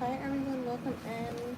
Hi everyone, welcome in.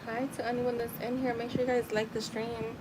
Hi to anyone that's in here. Make sure you guys like the stream.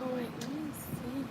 Oh wait, let me see.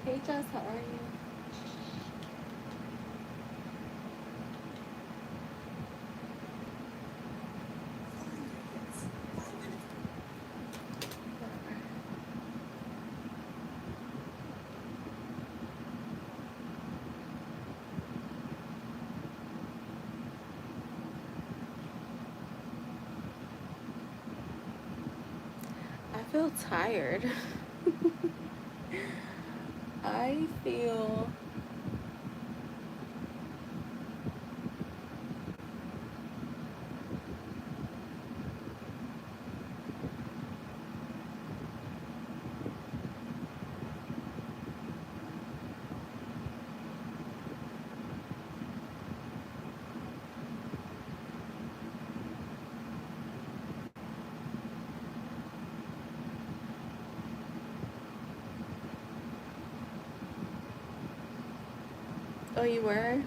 Hey Jess, how are you? I feel tired. I feel Oh, you were?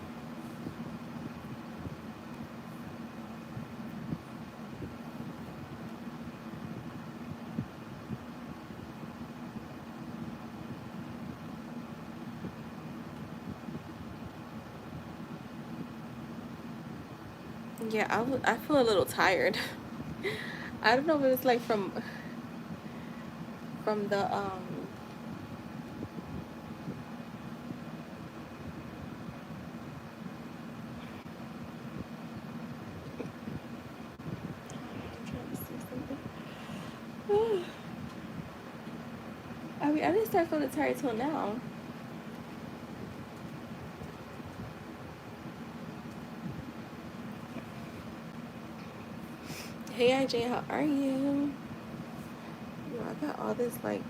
Yeah, I feel a little tired. I don't know if it was like from the I'm trying to see something. I mean, I didn't start feeling tired till now. Hey IJ, how are you? Yo, I got all this like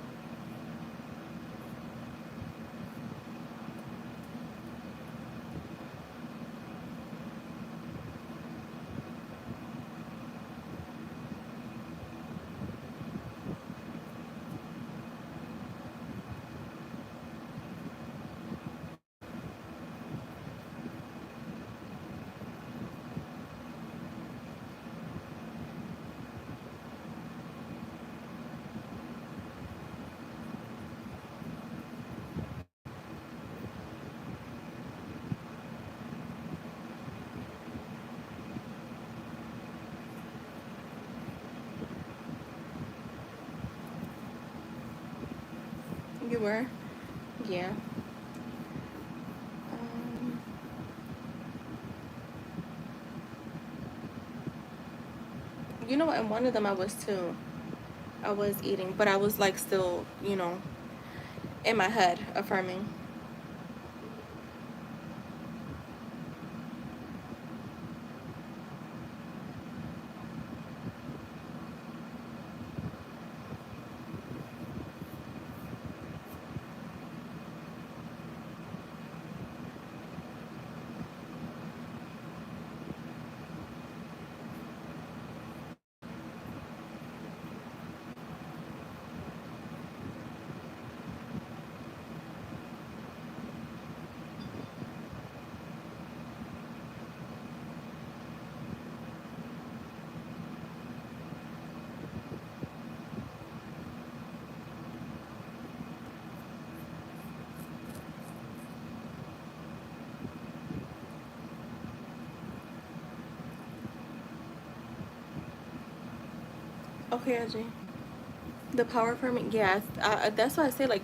you were? Yeah. Um, you know what? And one of them I was too. I was eating, but I was like still, in my head affirming. Okay, IJ. The power affirming, yeah. That's why I say like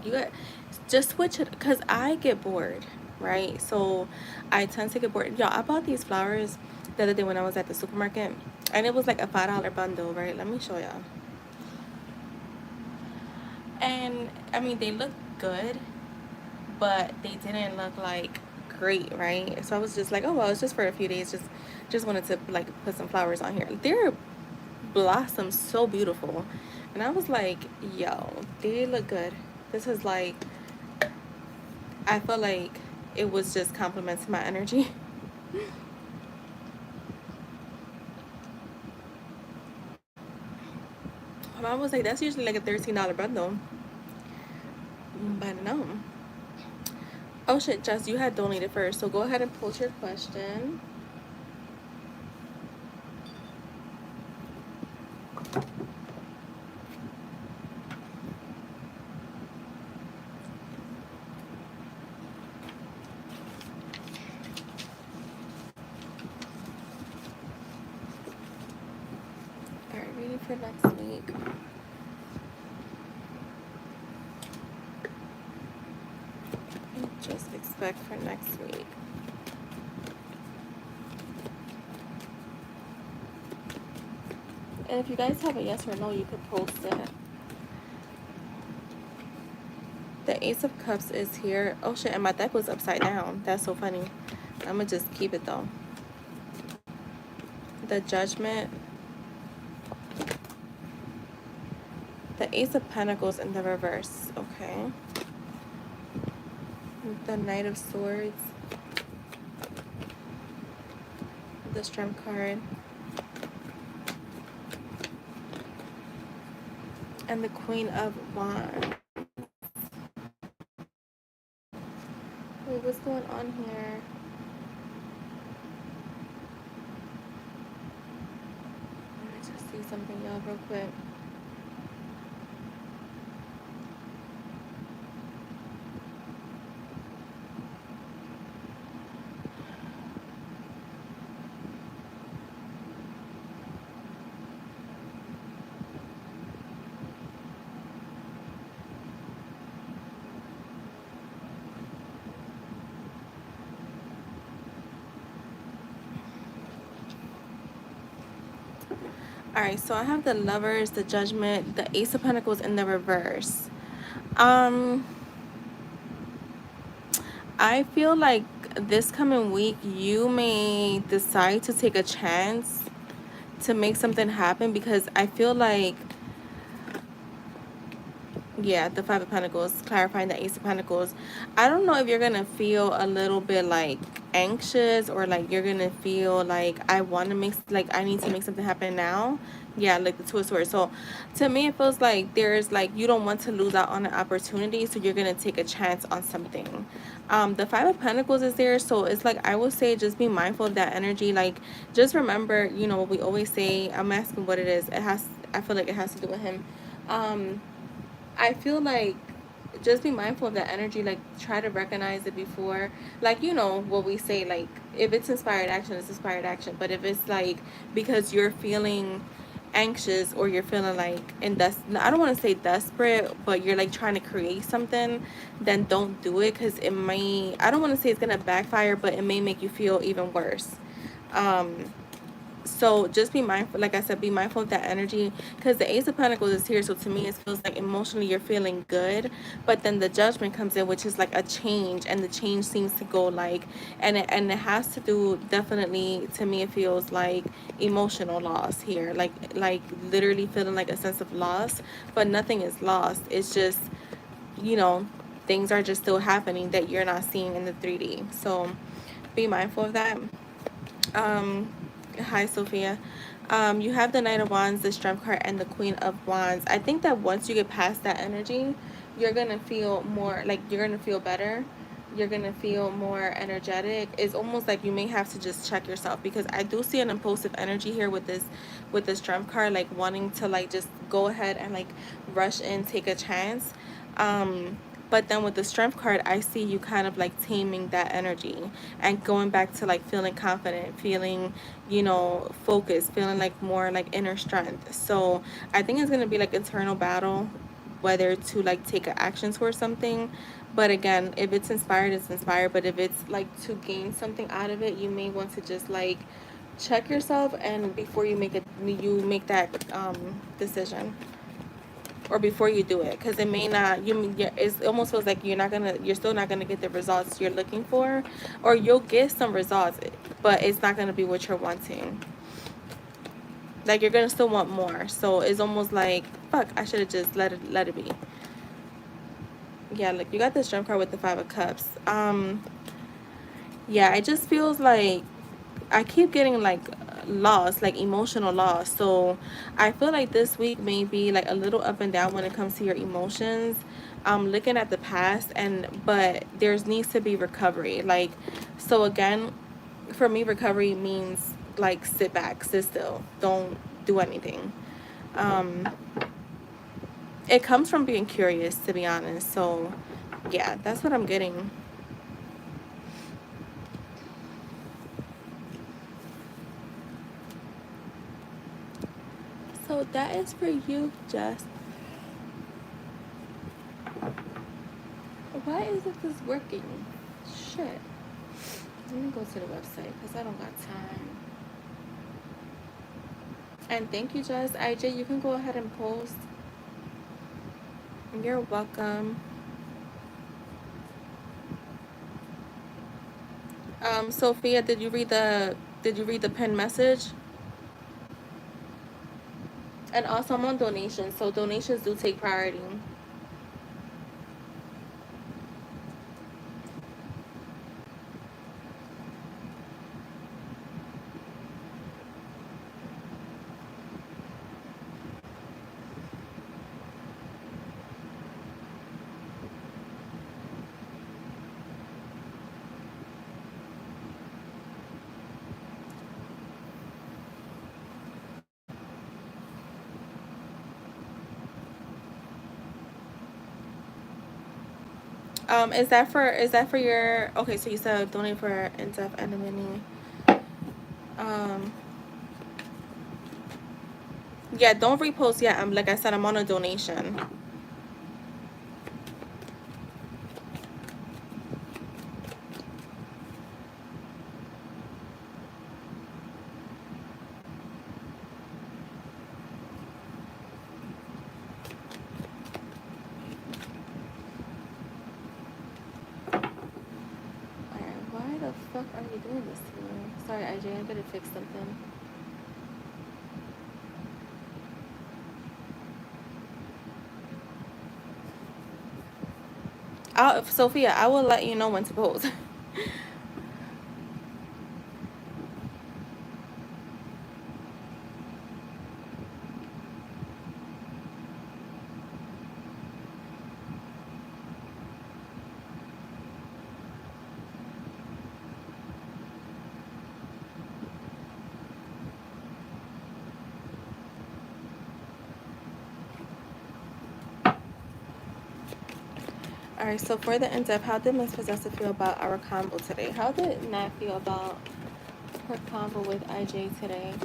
just switch it, cause I get bored, right? So I tend to get bored. Y'all, I bought these flowers the other day when I was at the supermarket, and it was like a $5 bundle, right? Let me show y'all. And I mean, they look good, but they didn't look like great, right? So I was just like, oh well, it's just for a few days. Just wanted to like put some flowers on here. They're blossoms so beautiful, and I was like, yo, they look good. This is like, I felt like it was just compliments to my energy. My mom was like, that's usually like a $13 bundle, but no. Oh shit, Jess, you had donated first, so go ahead and post your question. All right, ready for next week. Just expect for next week. And if you guys have a yes or no, you could post it. The Ace of Cups is here. Oh shit, and my deck was upside down. That's so funny. I'm gonna just keep it though. The Judgment. The Ace of Pentacles in the reverse. Okay. The Knight of Swords. The Strength card. And the Queen of Wands. Wait, what's going on here? Let me just see something, y'all, real quick. Alright, so I have the Lovers, the Judgment, the Ace of Pentacles in the reverse. I feel like this coming week you may decide to take a chance to make something happen, because I feel like, yeah, the Five of Pentacles, clarifying the Ace of Pentacles. I don't know if you're gonna feel a little bit like anxious, or like you're gonna feel like I want to make, like I need to make something happen now. Yeah, like the Two of Swords. So to me, it feels like there's like you don't want to lose out on an opportunity, so you're gonna take a chance on something. The Five of Pentacles is there, so it's like I would say just be mindful of that energy. Like just remember, you know what we always say. I'm asking what it is. It has. I feel like it has to do with him. I feel like just be mindful of that energy. Like try to recognize it before, like you know what we say, like if it's inspired action, it's inspired action. But if it's like because you're feeling anxious, or you're feeling like, and that's, I don't want to say desperate, but you're like trying to create something, then don't do it, because it may, I don't want to say it's gonna backfire, but it may make you feel even worse. um so just be mindful, like I said, be mindful of that energy, because the Ace of Pentacles is here. So to me, it feels like emotionally you're feeling good, but then the Judgment comes in, which is like a change, and the change seems to go like, and it has to do, definitely to me it feels like emotional loss here, like literally feeling like a sense of loss, but nothing is lost. It's just, you know, things are just still happening that you're not seeing in the 3D. So be mindful of that. um Hi, Sophia. You have the Knight of Wands, the Strength card, and the Queen of Wands. I think that once you get past that energy, you're gonna feel more like, you're gonna feel better. You're gonna feel more energetic. It's almost like you may have to just check yourself, because I do see an impulsive energy here with this Strength card, like wanting to like just go ahead and like rush in, take a chance. But then with the Strength card, I see you kind of like taming that energy and going back to like feeling confident, feeling, you know, focused, feeling like more like inner strength. So I think it's going to be like internal battle, whether to like take an action towards something. But again, if it's inspired, it's inspired. But if it's like to gain something out of it, you may want to just like check yourself, and before you make it, you make that decision, or before you do it, because it may not, it almost feels like you're still not gonna get the results you're looking for, or you'll get some results, but it's not gonna be what you're wanting. Like you're gonna still want more, so it's almost like, fuck, I should have just let it be. Yeah, like you got this Strength card with the Five of Cups. Yeah, it just feels like I keep getting like lost, like emotional loss. So I feel like this week may be like a little up and down when it comes to your emotions. Looking at the past, but there's needs to be recovery. Like, so again, for me, recovery means like sit back, sit still, don't do anything. Um, it comes from being curious, to be honest. So yeah, that's what I'm getting. So that is for you, Jess. Why isn't this working? Shit. Let me go to the website because I don't got time. And thank you, Jess. IJ, you can go ahead and post. You're welcome. Sophia, did you read the pinned message? And also I'm on donations, so donations do take priority. Is that for your, okay, so you said donate for in-depth anonymity. Um yeah, don't repost yet. Like I said, I'm on a donation. Alright, why the fuck are you doing this to me? Sorry, IJ, I gotta fix something. Sophia, I will let you know when to pose. All right, so for the in-depth, how did Miss Possessive feel about our combo today? How did Nat feel about her combo with IJ today?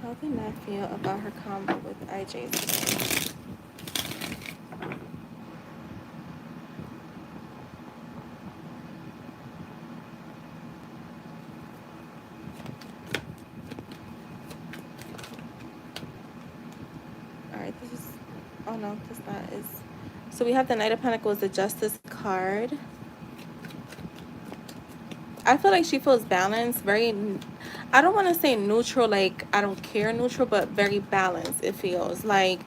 How did Nat feel about her combo with IJ today? All right, this is, oh no, this not is. So we have the Knight of Pentacles, the Justice card. I feel like she feels balanced, very, I don't want to say neutral, like I don't care neutral, but very balanced. It feels like,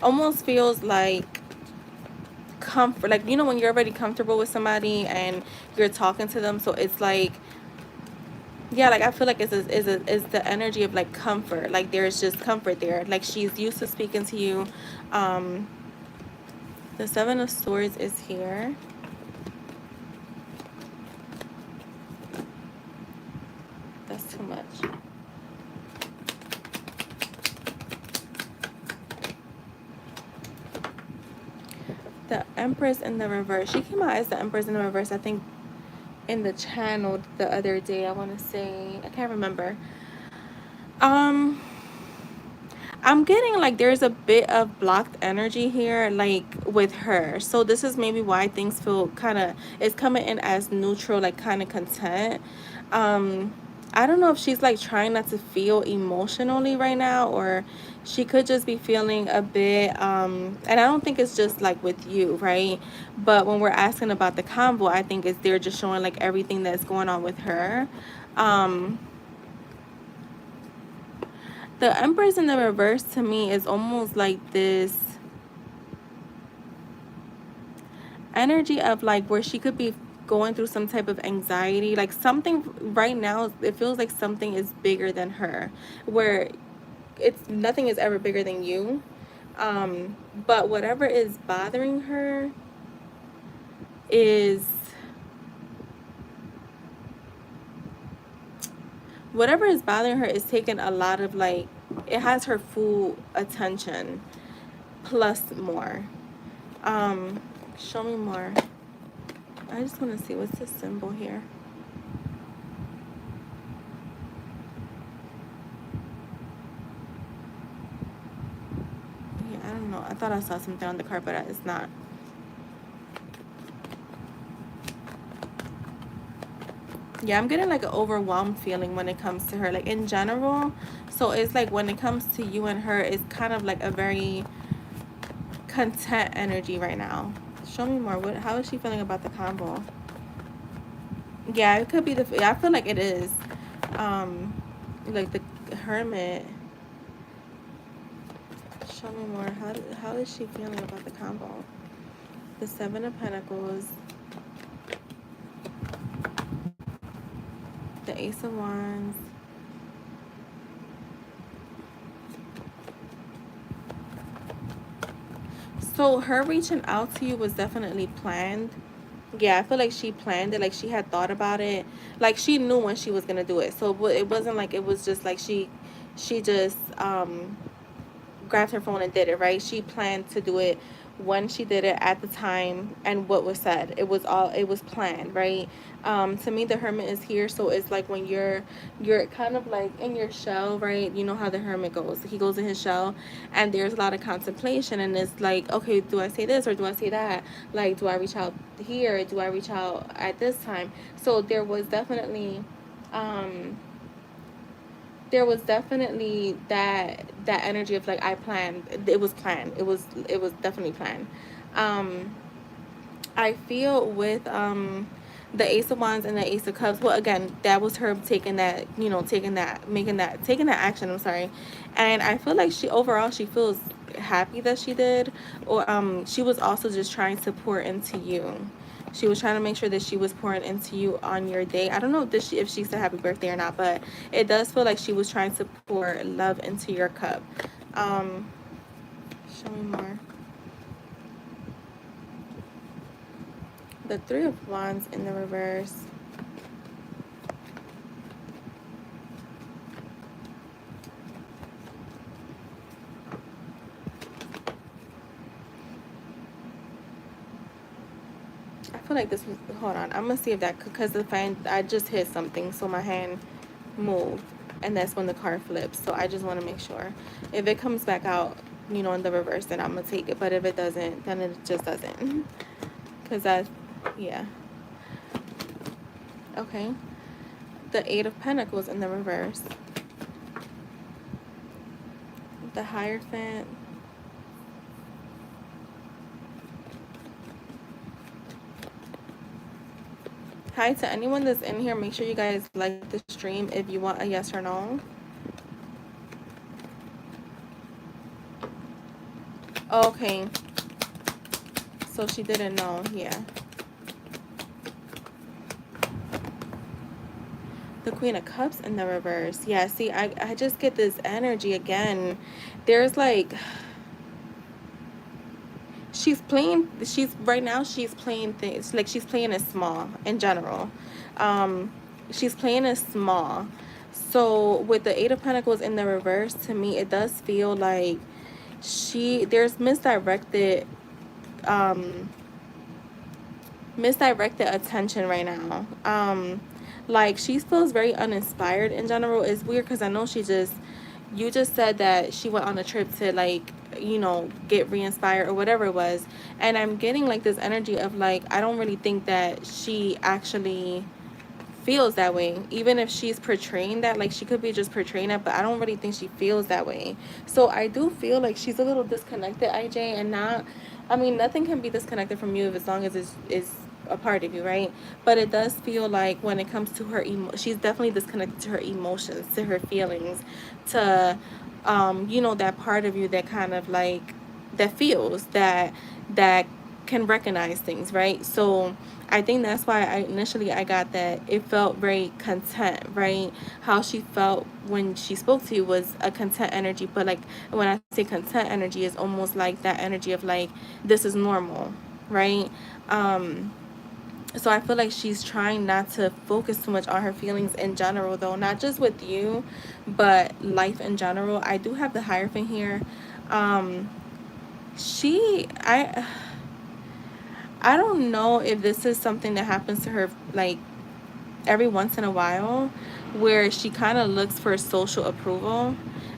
almost feels like comfort, like, you know, when you're already comfortable with somebody and you're talking to them, so it's like, yeah, like I feel like it's the energy of like comfort, like there's just comfort there, like she's used to speaking to you. um the Seven of Swords is here. That's too much. The Empress in the reverse, she came out as the Empress in the reverse, I think, in the channel the other day. I want to say, I can't remember. um I'm getting like there's a bit of blocked energy here, like with her. So this is maybe why things feel kind of, it's coming in as neutral, like kind of content. Um, I don't know if she's like trying not to feel emotionally right now, or she could just be feeling a bit, and I don't think it's just like with you, right? But when we're asking about the convo, I think it's, they're just showing like everything that's going on with her. Um, the Empress in the reverse to me is almost like this energy of like where she could be going through some type of anxiety, like something right now, it feels like something is bigger than her, where it's, nothing is ever bigger than you. But whatever is bothering her is, whatever is bothering her is taking a lot of like, it has her full attention plus more. Show me more. I just want to see what's the symbol here. Yeah, I don't know. I thought I saw something on the card, but it's not. Yeah, I'm getting like an overwhelmed feeling when it comes to her, like in general. So it's like when it comes to you and her, it's kind of like a very content energy right now. Show me more. What? How is she feeling about the combo? Yeah, it could be the. Yeah, I feel like it is. Like the Hermit. Show me more. How is she feeling about the combo? The Seven of Pentacles. The Ace of Wands. So her reaching out to you was definitely planned. Yeah, I feel like she planned it, like she had thought about it, like she knew when she was gonna do it. So it wasn't like it was just like she just grabbed her phone and did it, right? She planned to do it when she did it, at the time, and what was said. It was all, it was planned, right? To me, the Hermit is here, so it's like when you're kind of like in your shell, right? You know how the Hermit goes. He goes in his shell, and there's a lot of contemplation, and it's like, okay, do I say this or do I say that? Like, do I reach out here? Do I reach out at this time? So there was definitely that energy of like, I planned. It was planned. It was definitely planned. I feel with the Ace of Wands and the Ace of Cups. Well, again, that was her taking that, you know, taking that action. I'm sorry. And I feel like she overall, she feels happy that she did. Or she was also just trying to pour into you. She was trying to make sure that she was pouring into you on your day. I don't know if she said happy birthday or not, but it does feel like she was trying to pour love into your cup. Show me more. The Three of Wands in the reverse. I feel like this was, hold on, I'm gonna see if that, because the fan, I just hit something, so my hand moved, and that's when the card flips. So I just want to make sure. If it comes back out, you know, in the reverse, then I'm gonna take it. But if it doesn't, then it just doesn't. Because yeah. Okay. The Eight of Pentacles in the reverse. The Hierophant. Hi to anyone that's in here. Make sure you guys like the stream if you want a yes or no. Okay. So she didn't know. Yeah. The Queen of Cups in the reverse. Yeah, see, I just get this energy again. There's like, right now she's playing things, like she's playing it small in general. She's playing it small. So with the Eight of Pentacles in the reverse, to me, it does feel like there's misdirected attention right now. Like she feels very uninspired in general. It's weird because I know you just said that she went on a trip to, like, you know, get re-inspired or whatever it was, and I'm getting like this energy of like, I don't really think that she actually feels that way, even if she's portraying that. Like, she could be just portraying it, but I don't really think she feels that way. So I do feel like she's a little disconnected, IJ. And not, I mean, nothing can be disconnected from you as long as it's a part of you, right? But it does feel like when it comes to her she's definitely disconnected to her emotions, to her feelings, to you know, that part of you that kind of like, that feels, that can recognize things, right? So I think that's why I got that it felt very content, right? How she felt when she spoke to you was a content energy. But like, when I say content energy, is almost like that energy of like, this is normal, right? So I feel like she's trying not to focus too much on her feelings in general, though, not just with you, but life in general. I do have the Hierophant here. um she I don't know if this is something that happens to her like every once in a while, where she kind of looks for social approval.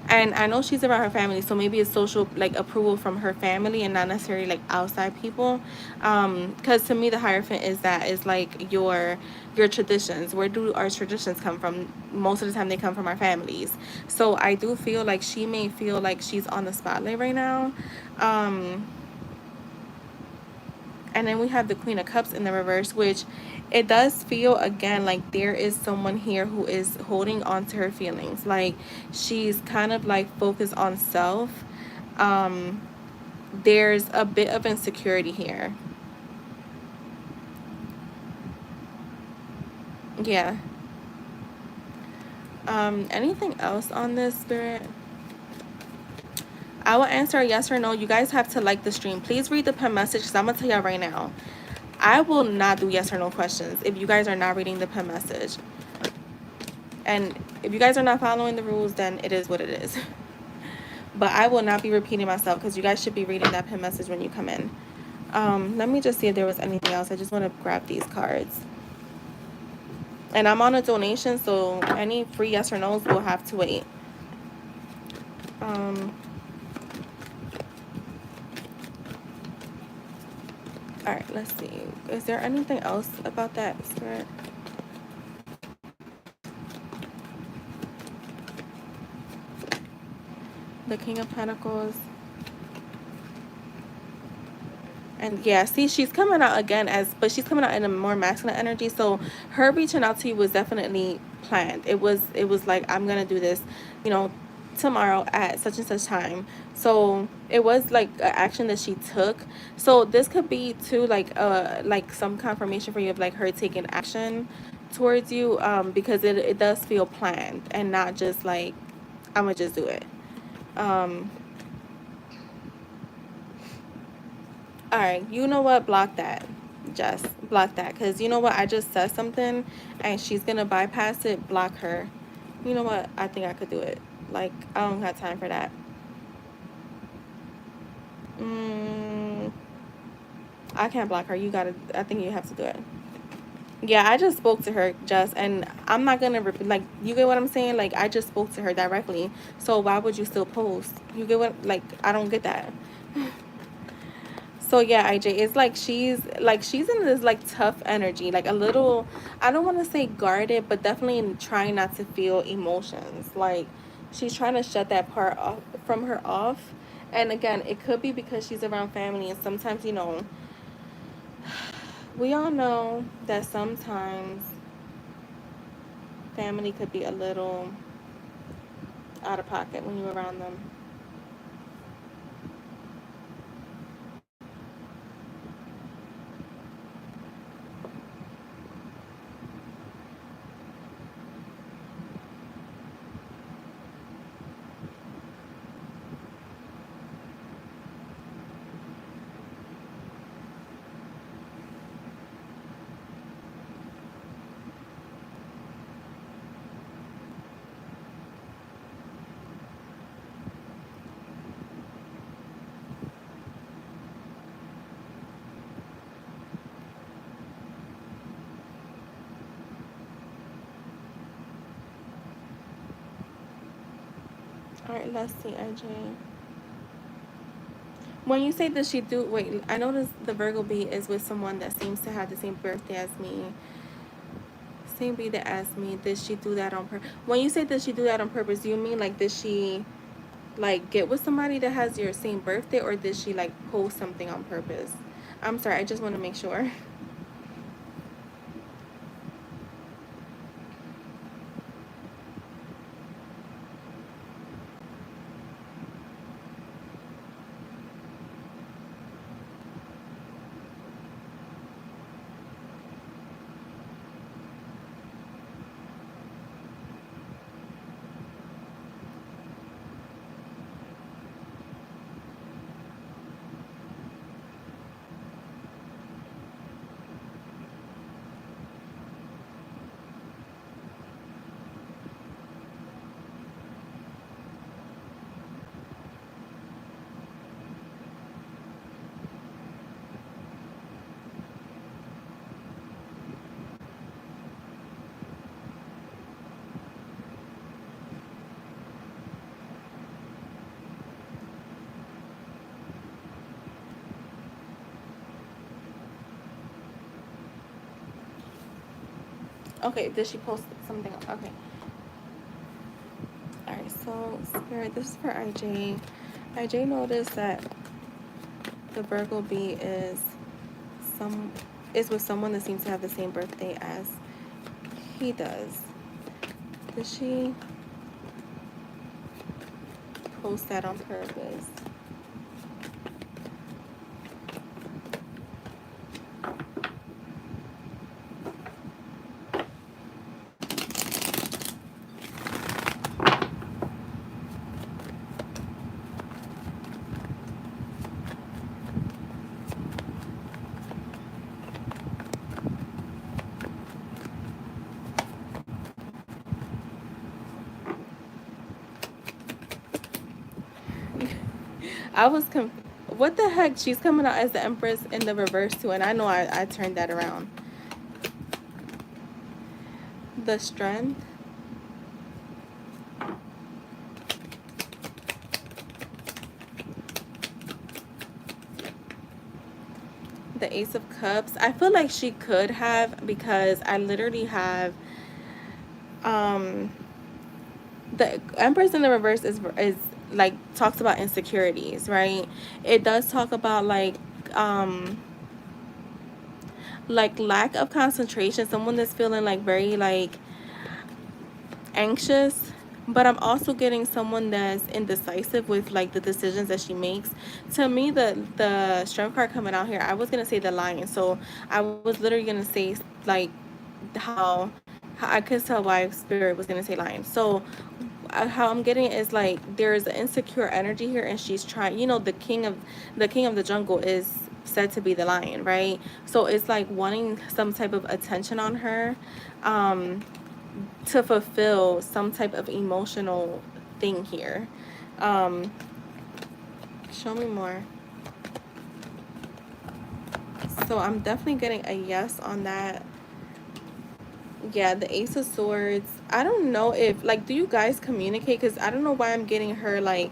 And I know she's around her family, so maybe it's social, like, approval from her family and not necessarily like outside people. Because to me, the Hierophant is like your traditions. Where do our traditions come from? Most of the time they come from our families. So I do feel like she may feel like she's on the spotlight right now. And then we have the Queen of Cups in the reverse, which it does feel again like there is someone here who is holding on to her feelings. Like, she's kind of like focused on self. There's a bit of insecurity here. Yeah. Anything else on this, Spirit? I will answer a yes or no. You guys have to like the stream. Please read the pen message, because I'm going to tell y'all right now, I will not do yes or no questions if you guys are not reading the pen message. And if you guys are not following the rules, then it is what it is. But I will not be repeating myself, because you guys should be reading that pin message when you come in. Let me just see if there was anything else. I just want to grab these cards. And I'm on a donation, so any free yes or no's will have to wait. Alright, let's see. Is there anything else about that, Spirit? The King of Pentacles. And yeah, see, she's coming out again but she's coming out in a more masculine energy. So her reaching out to you was definitely planned. It was like, I'm gonna do this, you know, tomorrow at such and such time. So it was like an action that she took. So this could be too like some confirmation for you of like her taking action towards you, because it does feel planned and not just like, I'm gonna just do it. Um, All right, you know what? Block that. Just block that. Because you know what? I just said something and she's going to bypass it. Block her. You know what? I think I could do it. Like, I don't have time for that. Mm, I can't block her. You got to, I think you have to do it. Yeah, I just spoke to her, just, and I'm not going to, like, you get what I'm saying? Like, I just spoke to her directly. So why would you still post? You get what, like, I don't get that. So yeah, IJ, it's like she's in this like tough energy, like a little, I don't want to say guarded, but definitely trying not to feel emotions. Like she's trying to shut that part off from her off. And again, it could be because she's around family, and sometimes, we all know that sometimes family could be a little out of pocket when you're around them. All right, let's see, IJ. When you say does she do, wait, I noticed the Virgo B is with someone that seems to have the same birthday as me. Same B that asked me, did she do that on purpose? When you say does she do that on purpose, do you mean like did she like get with somebody that has your same birthday, or did she like post something on purpose? I'm sorry, I just want to make sure. Okay, did she post something? Okay. All right, so Spirit, this is for IJ. IJ noticed that the Virgo B some is with someone that seems to have the same birthday as he does. Did she post that on purpose? I was what the heck? She's coming out as the Empress in the reverse too, and I know I turned that around. The Strength. The Ace of Cups. I feel like she could have, because I literally have um the Empress in the reverse is like talks about insecurities, right? It does talk about like like lack of concentration, someone that's feeling like very like anxious. But I'm also getting someone that's indecisive with like the decisions that she makes. To me, the strength card coming out here, I was gonna say the lion, so I was literally gonna say like how I could tell why spirit was gonna say lion. So how I'm getting it is like there's an insecure energy here, and she's trying, you know, the king of the jungle is said to be the lion, right? So it's like wanting some type of attention on her, um to fulfill some type of emotional thing here. um Show me more. So I'm definitely getting a yes on that. Yeah, the ace of swords. I don't know if like, do you guys communicate? Because I don't know why I'm getting her like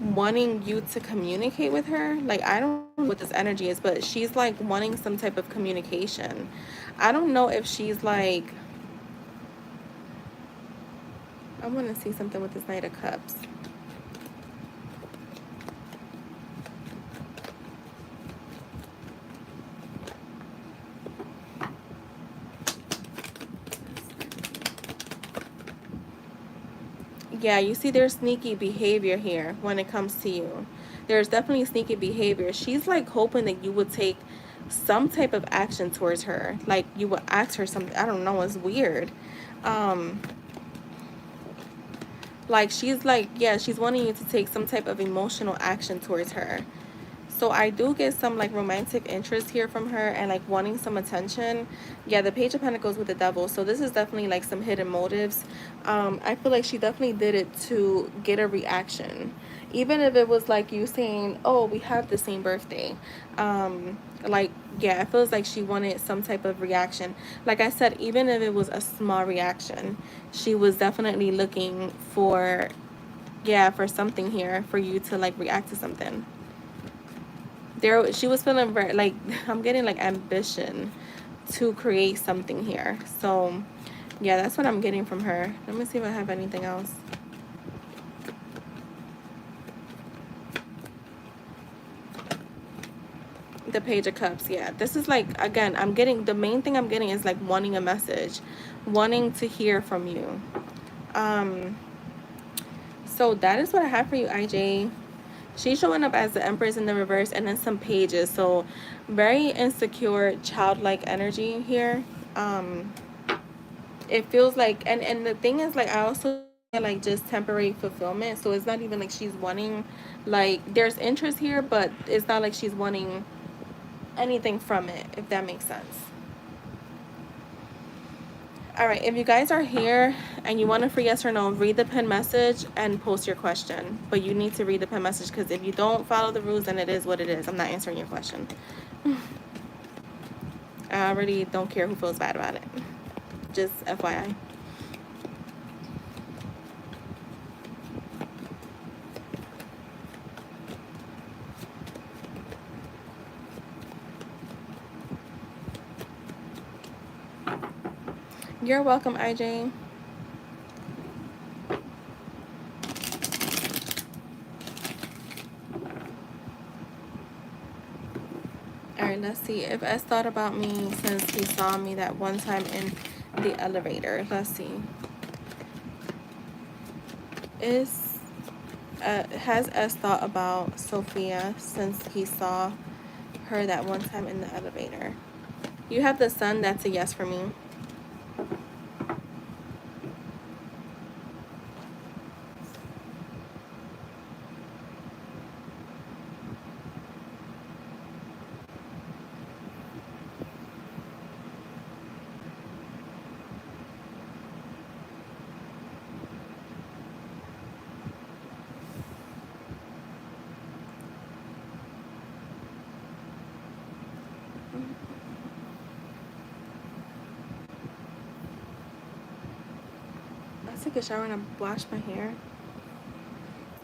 wanting you to communicate with her. Like, I don't know what this energy is, but she's like wanting some type of communication. I don't know if she's like, I want to see something with this knight of cups. Yeah, you see there's sneaky behavior here when it comes to you. There's definitely sneaky behavior. She's like hoping that you would take some type of action towards her. Like you would ask her something. I don't know, it's weird. Um like she's like, yeah, she's wanting you to take some type of emotional action towards her. So I do get some like romantic interest here from her and like wanting some attention. Yeah, the page of pentacles with the devil. So this is definitely like some hidden motives. I feel like she definitely did it to get a reaction. Even if it was like you saying, oh, we have the same birthday. Like, yeah, it feels like she wanted some type of reaction. Like I said, even if it was a small reaction, she was definitely looking for, yeah, for something here for you to like react to something. There, she was feeling very like, I'm getting like ambition to create something here. So yeah, that's what I'm getting from her. Let me see if I have anything else. The page of cups. Yeah, this is like, again, I'm getting, the main thing I'm getting is like wanting a message, wanting to hear from you. So that is what I have for you, IJ. She's showing up as the Empress in the reverse and then some pages. So very insecure, childlike energy here. It feels like, and the thing is like, I also like just temporary fulfillment. So it's not even like she's wanting, like there's interest here, but it's not like she's wanting anything from it, if that makes sense. All right, if you guys are here and you want a free yes or no, read the pin message and post your question. But you need to read the pin message, because if you don't follow the rules, then it is what it is. I'm not answering your question. I already don't care who feels bad about it. Just FYI. You're welcome, IJ. Alright, let's see. If S thought about me since he saw me that one time in the elevator. Let's see. Is has S thought about Sophia since he saw her that one time in the elevator? You have the sun, that's a yes for me. I took a shower and I washed my hair.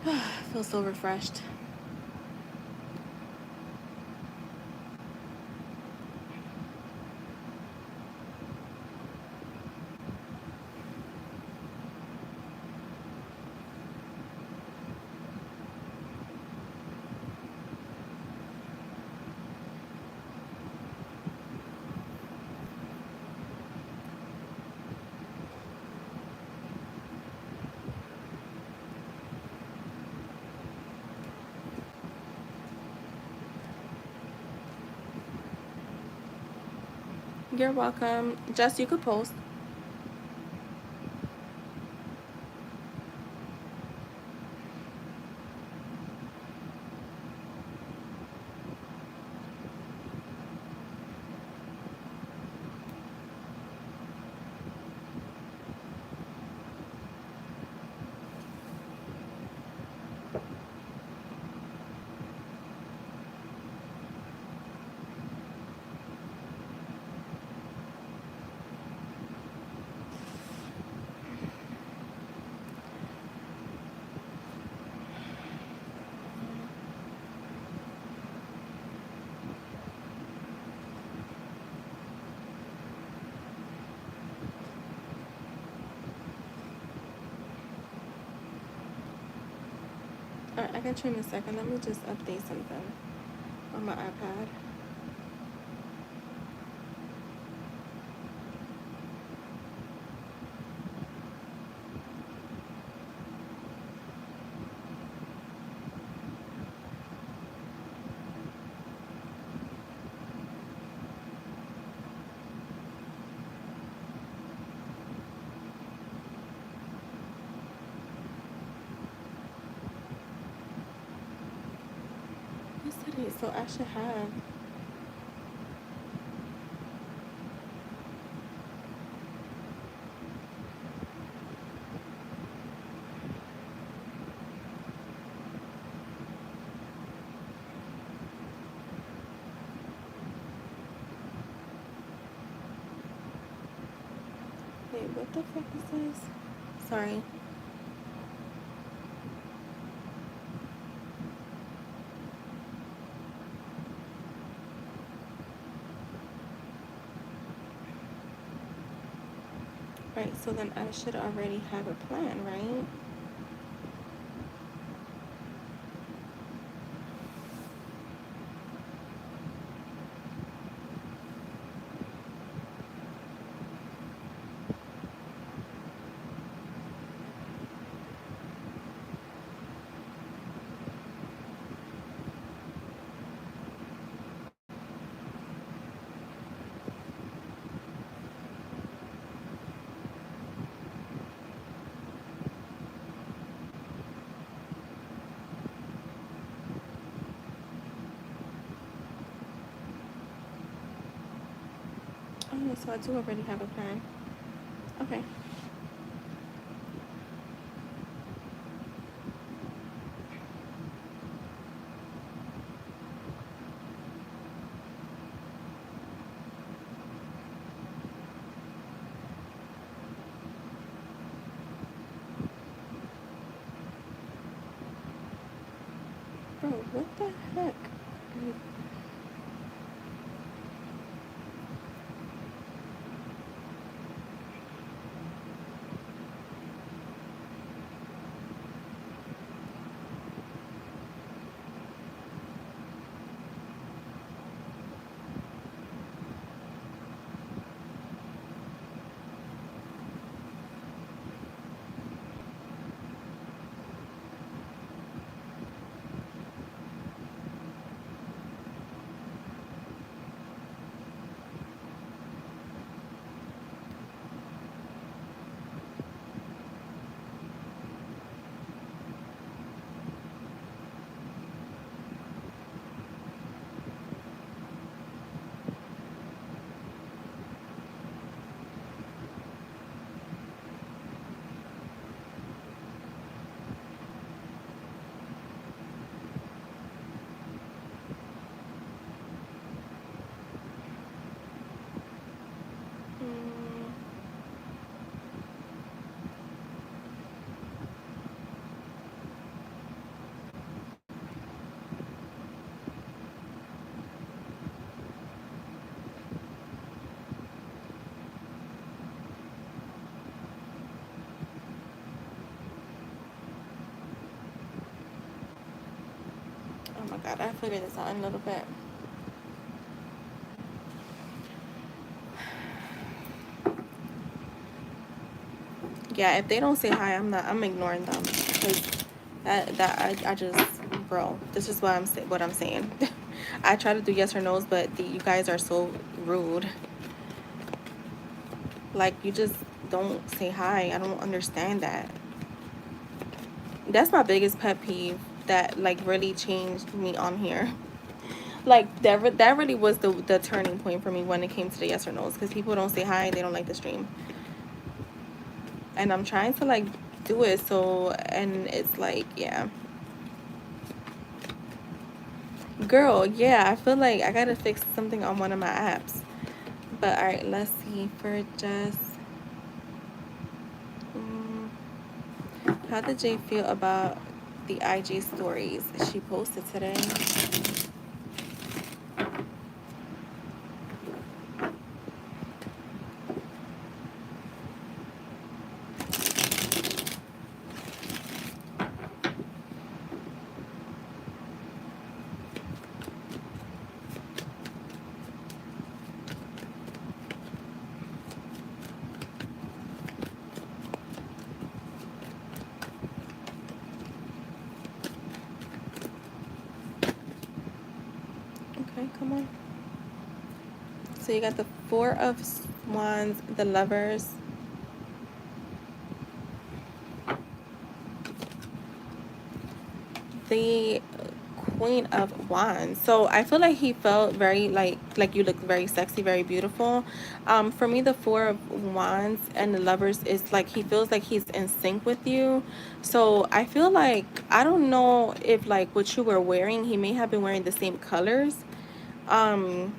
I feel so refreshed. You're welcome. Jess, you could post. Alright, I got you in a second. Let me just update something on my iPad. What's today? So I should have. Wait, what the fuck is this? Sorry. Right, so then I should already have a plan, right? Oh, no, so I do already have a plan. Okay. Bro, what the heck? Mm, oh my god, I figured this out in a little bit. Yeah, if they don't say hi, I'm ignoring them. Because I just, bro, this is what I'm saying. I try to do yes or no's, but you guys are so rude. Like, you just don't say hi. I don't understand that. That's my biggest pet peeve that like really changed me on here. Like that really was the turning point for me when it came to the yes or no's, because people don't say hi, they don't like the stream, and I'm trying to like do it, so, and it's like, yeah, girl, yeah, I feel like I gotta fix something on one of my apps. But all right, let's see. For just mm, how did Jay feel about the IG stories she posted today? Okay, come on. So you got the Four of Wands, the Lovers, the Queen of Wands. So I feel like he felt very like you look very sexy, very beautiful. For me, the Four of Wands and the Lovers is like he feels like he's in sync with you. So I feel like, I don't know if like what you were wearing, he may have been wearing the same colors. Um,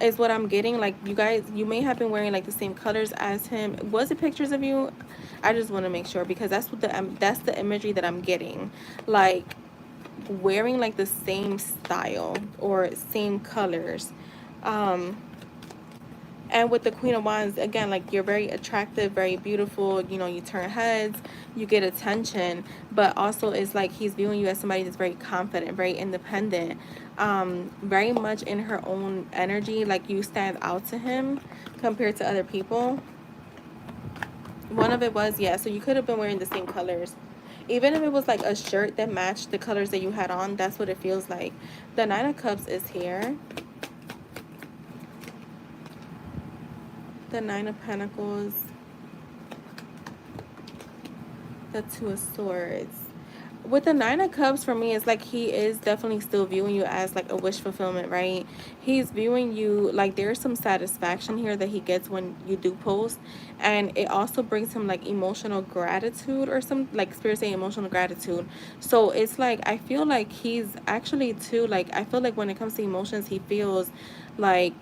is what I'm getting. Like, you guys, you may have been wearing like the same colors as him. Was it pictures of you? I just want to make sure, because that's what that's the imagery that I'm getting. Like, wearing like the same style or same colors. Um, and with the Queen of Wands, again, like, you're very attractive, very beautiful. You know, you turn heads, you get attention, but also it's like he's viewing you as somebody that's very confident, very independent, very much in her own energy. Like, you stand out to him compared to other people. One of it was, yeah, so you could have been wearing the same colors. Even if it was like a shirt that matched the colors that you had on, that's what it feels like. The Nine of Cups is here. The Nine of Pentacles. The Two of Swords. With the Nine of Cups, for me, it's like he is definitely still viewing you as like a wish fulfillment, right? He's viewing you like there's some satisfaction here that he gets when you do post, and it also brings him like emotional gratitude, or some, like, spirit say emotional gratitude. So it's like, I feel like he's actually too, like, I feel like when it comes to emotions, he feels like,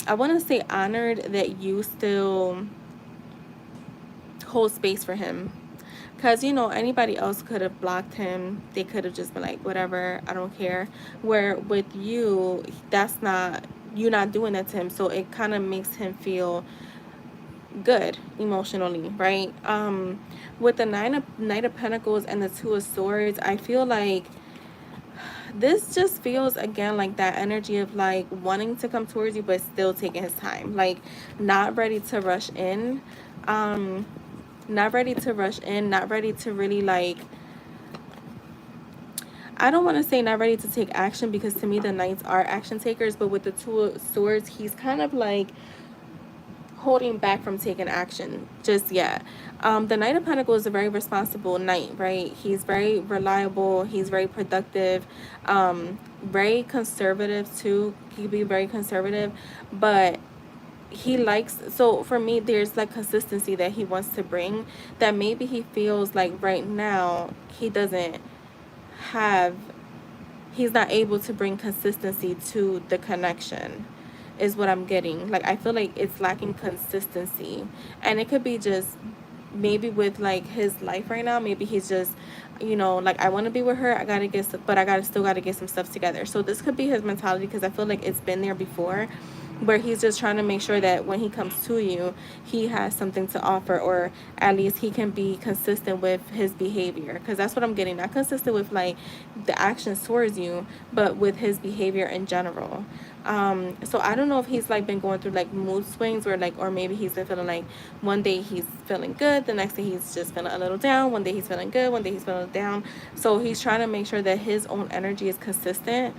I want to say, honored that you still hold space for him. Because, you know, anybody else could have blocked him. They could have just been like, whatever, I don't care. Where with you, that's not, you're not doing that to him. So it kind of makes him feel good emotionally, right? With the Knight of Pentacles and the Two of Swords, I feel like this just feels again like that energy of like wanting to come towards you but still taking his time, like not ready to rush in. um Not ready to rush in, not ready to really like, I don't want to say not ready to take action, because to me the knights are action takers, but with the Two of Swords, he's kind of like holding back from taking action just yet. The Knight of Pentacles is a very responsible knight, right? He's very reliable, he's very productive, very conservative too. He can be very conservative, but he likes, so for me there's like consistency that he wants to bring, that maybe he feels like right now he doesn't have, he's not able to bring consistency to the connection, is what I'm getting. Like, I feel like it's lacking consistency, and it could be just maybe with like his life right now. Maybe he's just, you know, like, I want to be with her, I gotta get but I gotta still gotta get some stuff together. So this could be his mentality, because I feel like it's been there before, where he's just trying to make sure that when he comes to you, he has something to offer, or at least he can be consistent with his behavior, because that's what I'm getting. Not consistent with like the actions towards you, but with his behavior in general. So I don't know if he's like been going through like mood swings, or like, or maybe he's been feeling like one day he's feeling good, the next day he's just feeling a little down, one day he's feeling good, one day he's feeling down. So he's trying to make sure that his own energy is consistent.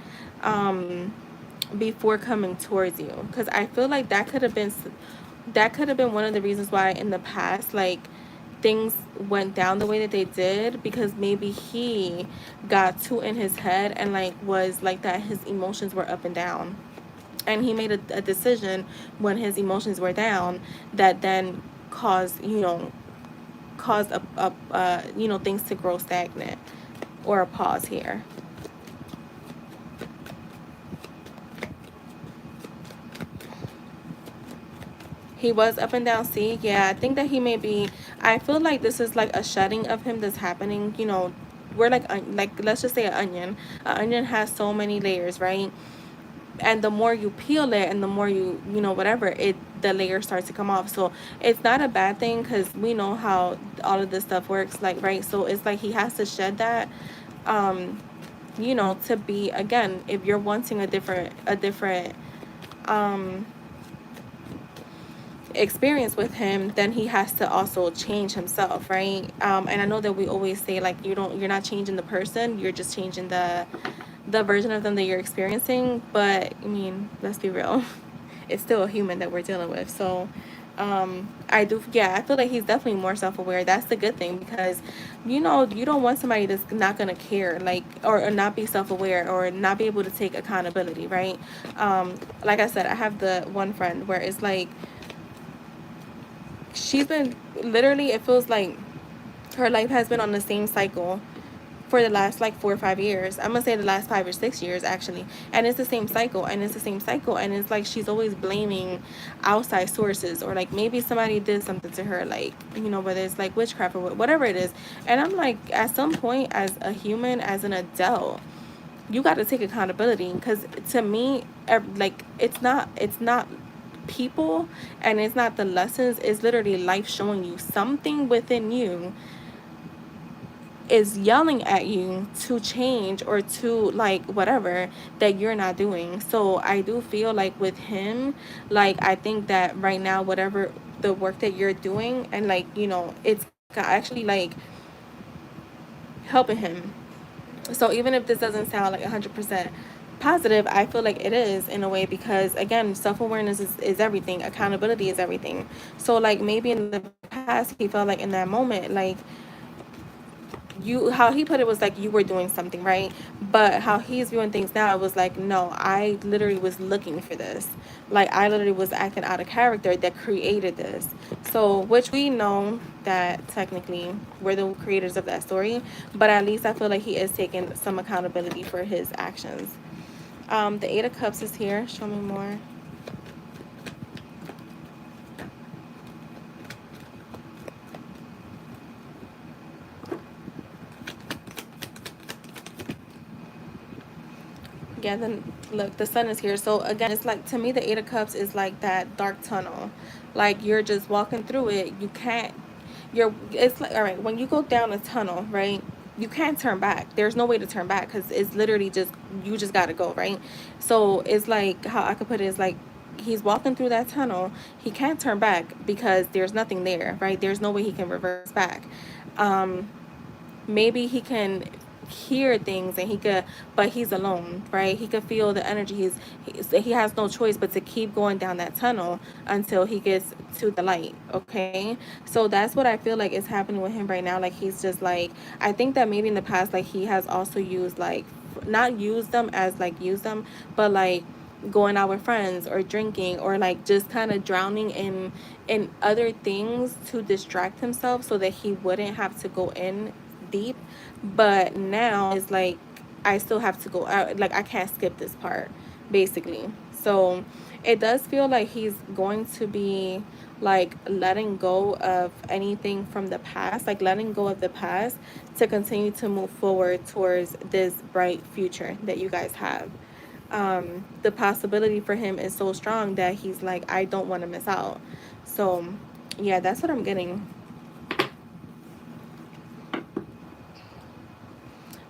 before coming towards you, because I feel like that could have been one of the reasons why in the past, like, things went down the way that they did, because maybe he got too in his head and like was like that his emotions were up and down, and he made a decision when his emotions were down that then caused, caused things to grow stagnant or a pause here. He was up and down. See, yeah, I think that he may be. I feel like this is like a shedding of him that's happening. We're like let's just say an onion. An onion has so many layers, right? And the more you peel it, and the more whatever the layers start to come off. So it's not a bad thing, because we know how all of this stuff works, like, right? So it's like he has to shed that, um, to be, again, if you're wanting a different um experience with him, then he has to also change himself, right? And I know that we always say, like, you're not changing the person, you're just changing the version of them that you're experiencing. But I mean, let's be real, it's still a human that we're dealing with. So I do, yeah, I feel like he's definitely more self-aware. That's the good thing, because you don't want somebody that's not gonna care, like, or not be self-aware, or not be able to take accountability, right? Like I said, I have the one friend where it's like she's been, literally, it feels like her life has been on the same cycle for the last like 4 or 5 years. I'm gonna say the last 5 or 6 years, actually. And it's the same cycle, and it's the same cycle, and it's like she's always blaming outside sources, or like maybe somebody did something to her, like, whether it's like witchcraft or whatever it is. And I'm like, at some point, as a human, as an adult, you got to take accountability, because to me, like, it's not people, and it's not the lessons, it's literally life showing you something within you is yelling at you to change, or to, like, whatever that you're not doing. So I do feel like with him, like, I think that right now, whatever the work that you're doing, and like, it's actually like helping him. So even if this doesn't sound like 100% positive, I feel like it is, in a way, because again, self-awareness is everything, accountability is everything. So like, maybe in the past he felt like in that moment, like, how he put it was like you were doing something, right? But how he's viewing things now, it was like, no, I literally was looking for this. Like, I literally was acting out of character that created this. So, which we know that technically we're the creators of that story, but at least I feel like he is taking some accountability for his actions. The Eight of Cups is here. Show me more. Yeah, then look, the Sun is here. So again, it's like, to me, the Eight of Cups is like that dark tunnel. Like, you're just walking through it. You can't, it's like, all right, when you go down a tunnel, right? You can't turn back. There's no way to turn back, because it's literally just, you just got to go, right? So it's like, how I could put it is like, he's walking through that tunnel. He can't turn back because there's nothing there, right? There's no way he can reverse back. Um, Maybe he can hear things, and he could, but he's alone, right? He could feel the energy. He has no choice but to keep going down that tunnel until he gets to the light. Okay, so that's what I feel like is happening with him right now. Like, he's just like, I think that maybe in the past, like, he has also used, like, not used them as like use them, but like going out with friends, or drinking, or like just kind of drowning in other things to distract himself, so that he wouldn't have to go in deep. But now it's like, I still have to go out, like, I can't skip this part, basically. So it does feel like he's going to be like letting go of anything from the past, like letting go of the past, to continue to move forward towards this bright future that you guys have. The possibility for him is so strong that he's like, I don't want to miss out. So yeah, that's what I'm getting.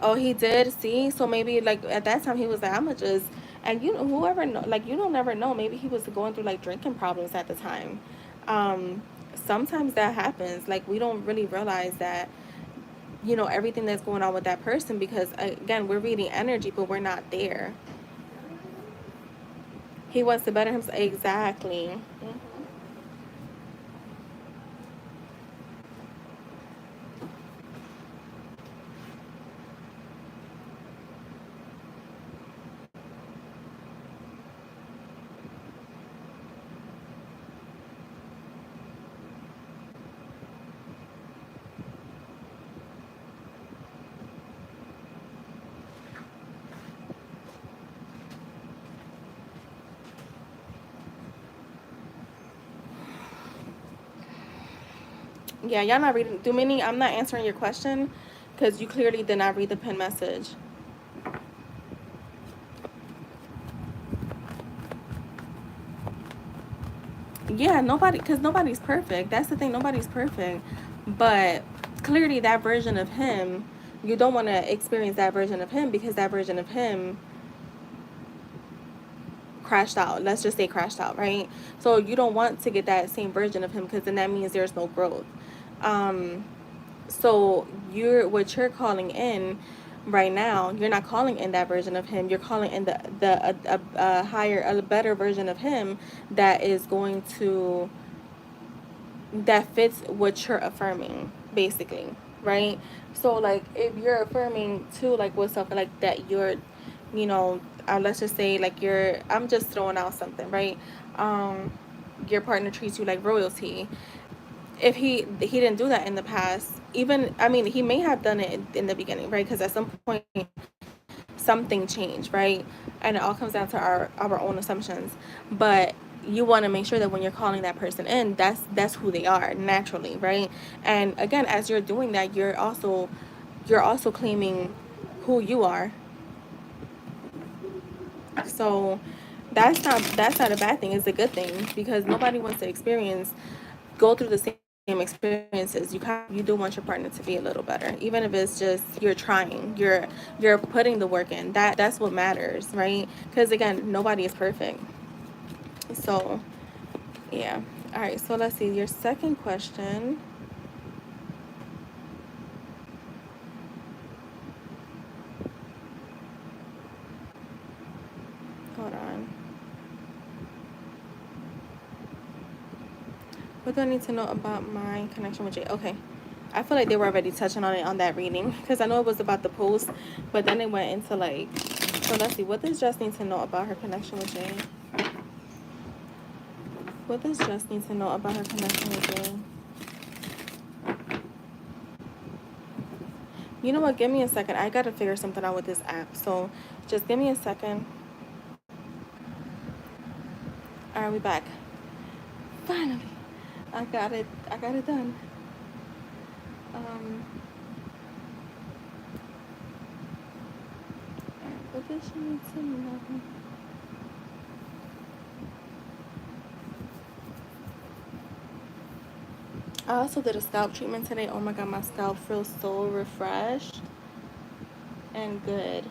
Oh, he did. See, so maybe like at that time he was like, I'ma just, and whoever know, like, you don't never know. Maybe he was going through like drinking problems at the time. Um, Sometimes that happens. Like, we don't really realize that, everything that's going on with that person, because again, we're reading energy, but we're not there. He wants to better himself. Exactly. Yeah, y'all not reading. Domini, I'm not answering your question because you clearly did not read the pin message. Yeah, nobody, because nobody's perfect. That's the thing, nobody's perfect. But clearly, that version of him, you don't want to experience that version of him because that version of him crashed out. Let's just say crashed out, right? So you don't want to get that same version of him because then that means there's no growth. Um, so what you're calling in right now, you're not calling in that version of him. You're calling in a higher, a better version of him that is going to that fits what you're affirming, basically, right? So like if you're affirming too, like with something like that, you're, you know, let's just say like you're, I'm just throwing out something, right? um your partner treats you like royalty. If he didn't do that in the past, even, I mean, he may have done it in the beginning, right? Because at some point something changed, right? And it all comes down to our own assumptions. But you want to make sure that when you're calling that person in, that's who they are naturally, right? And again, as you're doing that, you're also claiming who you are. So that's not a bad thing. It's a good thing because nobody wants to go through the same experiences. You do want your partner to be a little better, even if it's just you're trying, you're putting the work in. That's what matters, right? Because again, nobody is perfect. So yeah. All right. So let's see. Your second question. Hold on. What do I need to know about my connection with Jay? Okay. I feel like they were already touching on it on that reading because I know it was about the post, but then it went into like. So let's see. What does Jess need to know about her connection with Jay? What does Jess need to know about her connection with Jay? You know what? Give me a second. I gotta figure something out with this app. So just give me a second. All right, we back. Finally, I got it. I got it done. Um, what does she need to know? I also did a scalp treatment today. Oh my god, my scalp feels so refreshed and good.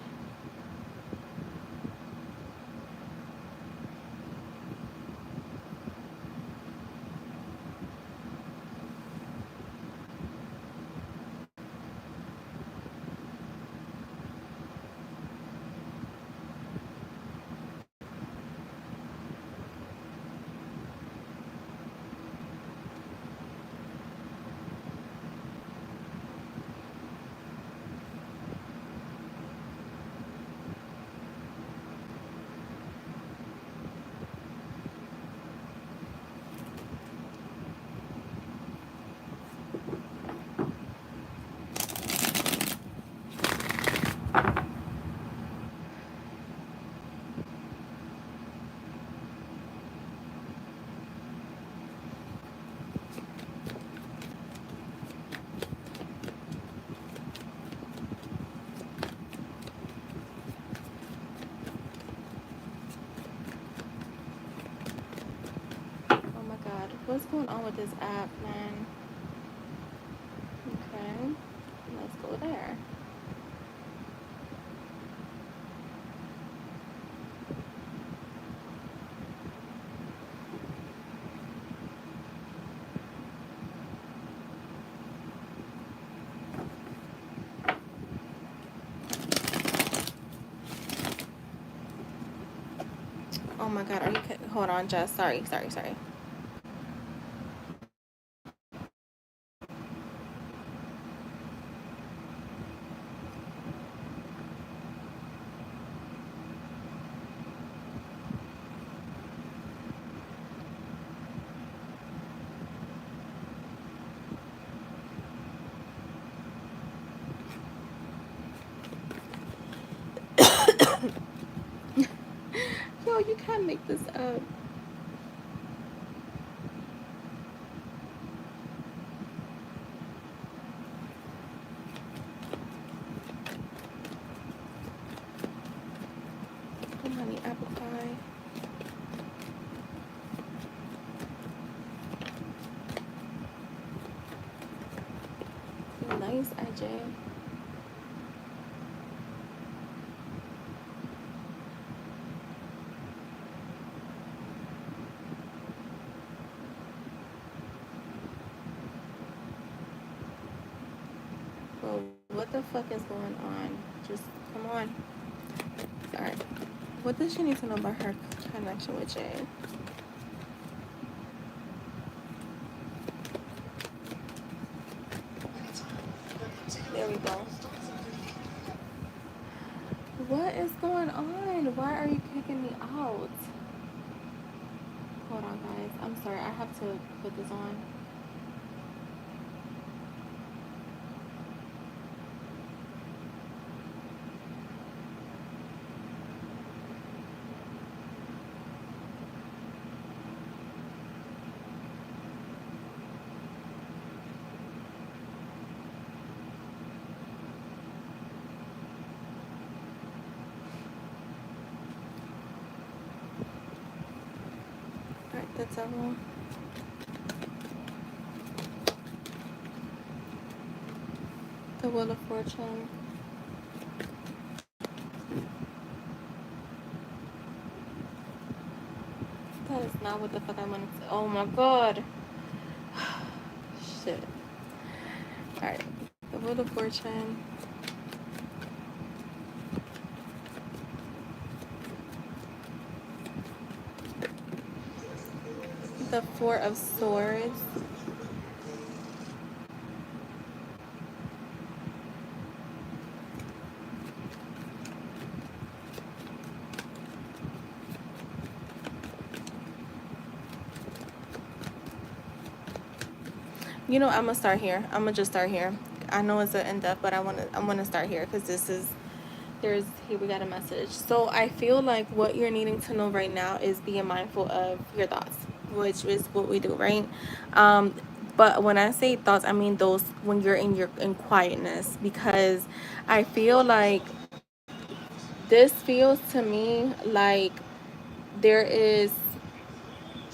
Oh my god, what's going on with this app, man? Okay, let's go there. Oh my God, are you hold on, Jess. Sorry. Yo, you can't make this up. Oh, honey, apple pie. Nice, AJ. Bro, what the fuck is going on? Just come on. Alright. What does she need to know about her connection with Jay? There we go. What is going on? Why are you kicking me out? Hold on, guys. I'm sorry. I have to put this on. Alright, that's all. The Wheel of Fortune. That is not what the fuck I wanted to. Oh my god. Shit. Alright. The Wheel of Fortune. The Four of Swords. You know, I'm gonna start here. I'm gonna just start here. I know it's an in-depth, but I'm gonna start here because this is here we got a message. So I feel like what you're needing to know right now is being mindful of your thoughts, which is what we do, right? But when I say thoughts, I mean those when you're in quietness, because I feel like this feels to me like there is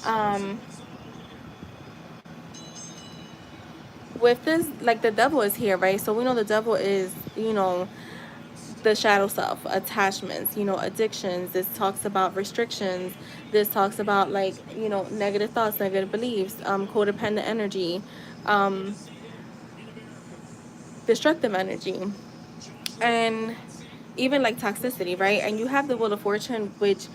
um with this, like, the devil is here, right? So we know the devil is, the shadow self, attachments, addictions. This talks about restrictions. This talks about, like, negative thoughts, negative beliefs, codependent energy, um, destructive energy, and even like toxicity, right? And you have the Wheel of Fortune, which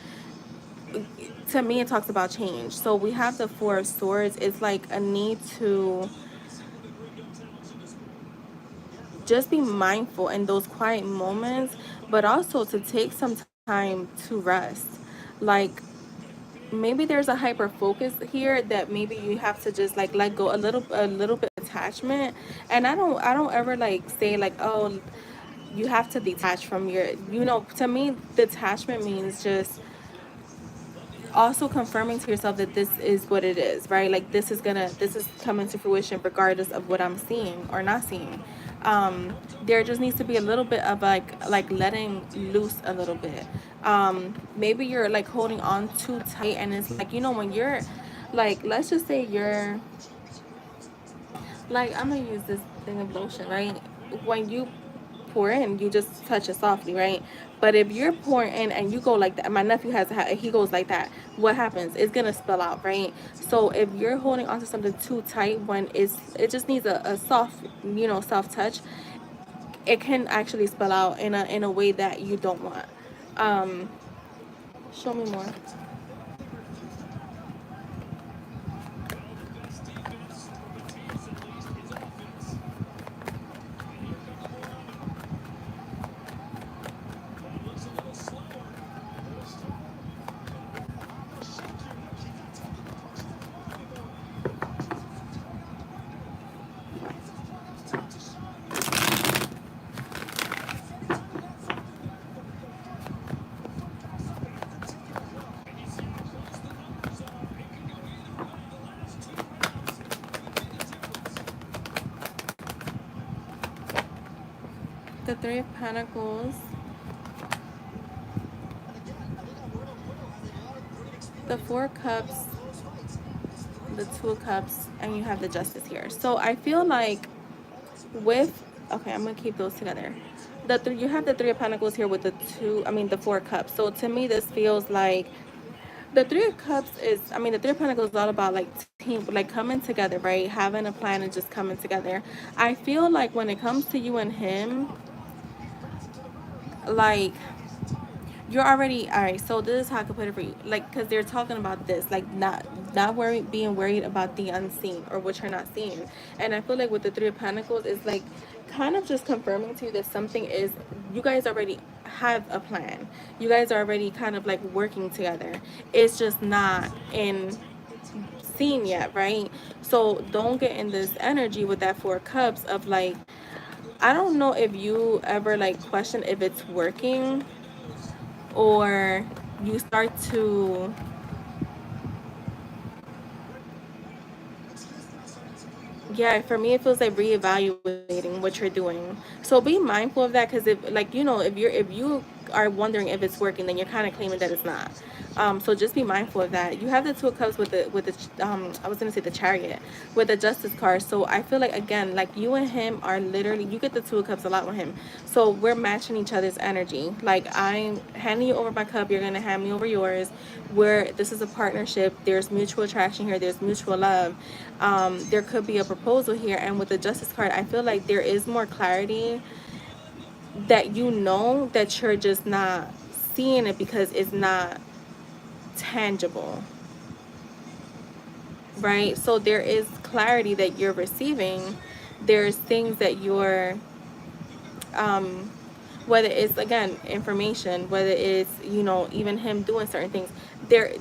to me it talks about change. So we have the Four of Swords. It's like a need to just be mindful in those quiet moments, but also to take some time to rest. Like, maybe there's a hyper focus here that maybe you have to just like let go a little bit attachment. And I don't ever like say like, oh, you have to detach from your, to me detachment means just also confirming to yourself that this is what it is, right? Like, this is coming to fruition regardless of what I'm seeing or not seeing. There just needs to be a little bit of like letting loose a little bit. Maybe you're like holding on too tight, and it's like, when you're like, let's just say you're like, I'm gonna use this thing of lotion, right? When you pour in, you just touch it softly, right? But if you're pouring in and you go like that, my nephew he goes like that. What happens? It's gonna spill out, right? So if you're holding onto something too tight, when it just needs a soft, soft touch, it can actually spill out in a way that you don't want. Um, Show me more. The Three of Pentacles, the Four of Cups, the Two of Cups, and you have the Justice here. So I feel like with, okay, I'm gonna keep those together. You have the Three of Pentacles here with the the Four of Cups. So to me, this feels like the Three of Cups is, the Three of Pentacles is all about like team, like coming together, right? Having a plan and just coming together. I feel like when it comes to you and him, like you're already all right. So this is how I could put it for you, like, because they're talking about this, like being worried about the unseen or what you're not seeing. And I feel like with the Three of Pentacles, it's like kind of just confirming to you that something is, you guys already have a plan. You guys are already kind of like working together. It's just not in seen yet, right? So don't get in this energy with that Four of Cups of like, I don't know if you ever like question if it's working, or you start to, yeah, for me it feels like reevaluating what you're doing. So be mindful of that, because if, like, if you are wondering if it's working, then you're kind of claiming that it's not. So just be mindful of that. You have the Two of Cups with the I was gonna say the Chariot with the Justice card. So I feel like, again, like you and him are literally, you get the Two of Cups a lot with him. So we're matching each other's energy. Like, I'm handing you over my cup, you're gonna hand me over yours. Where this is a partnership, there's mutual attraction here, there's mutual love. There could be a proposal here, and with the Justice card, I feel like there is more clarity, that that you're just not seeing it because it's not tangible, right? So there is clarity that you're receiving. There's things that you're, um, whether it's, again, information, whether it's, even him doing certain things,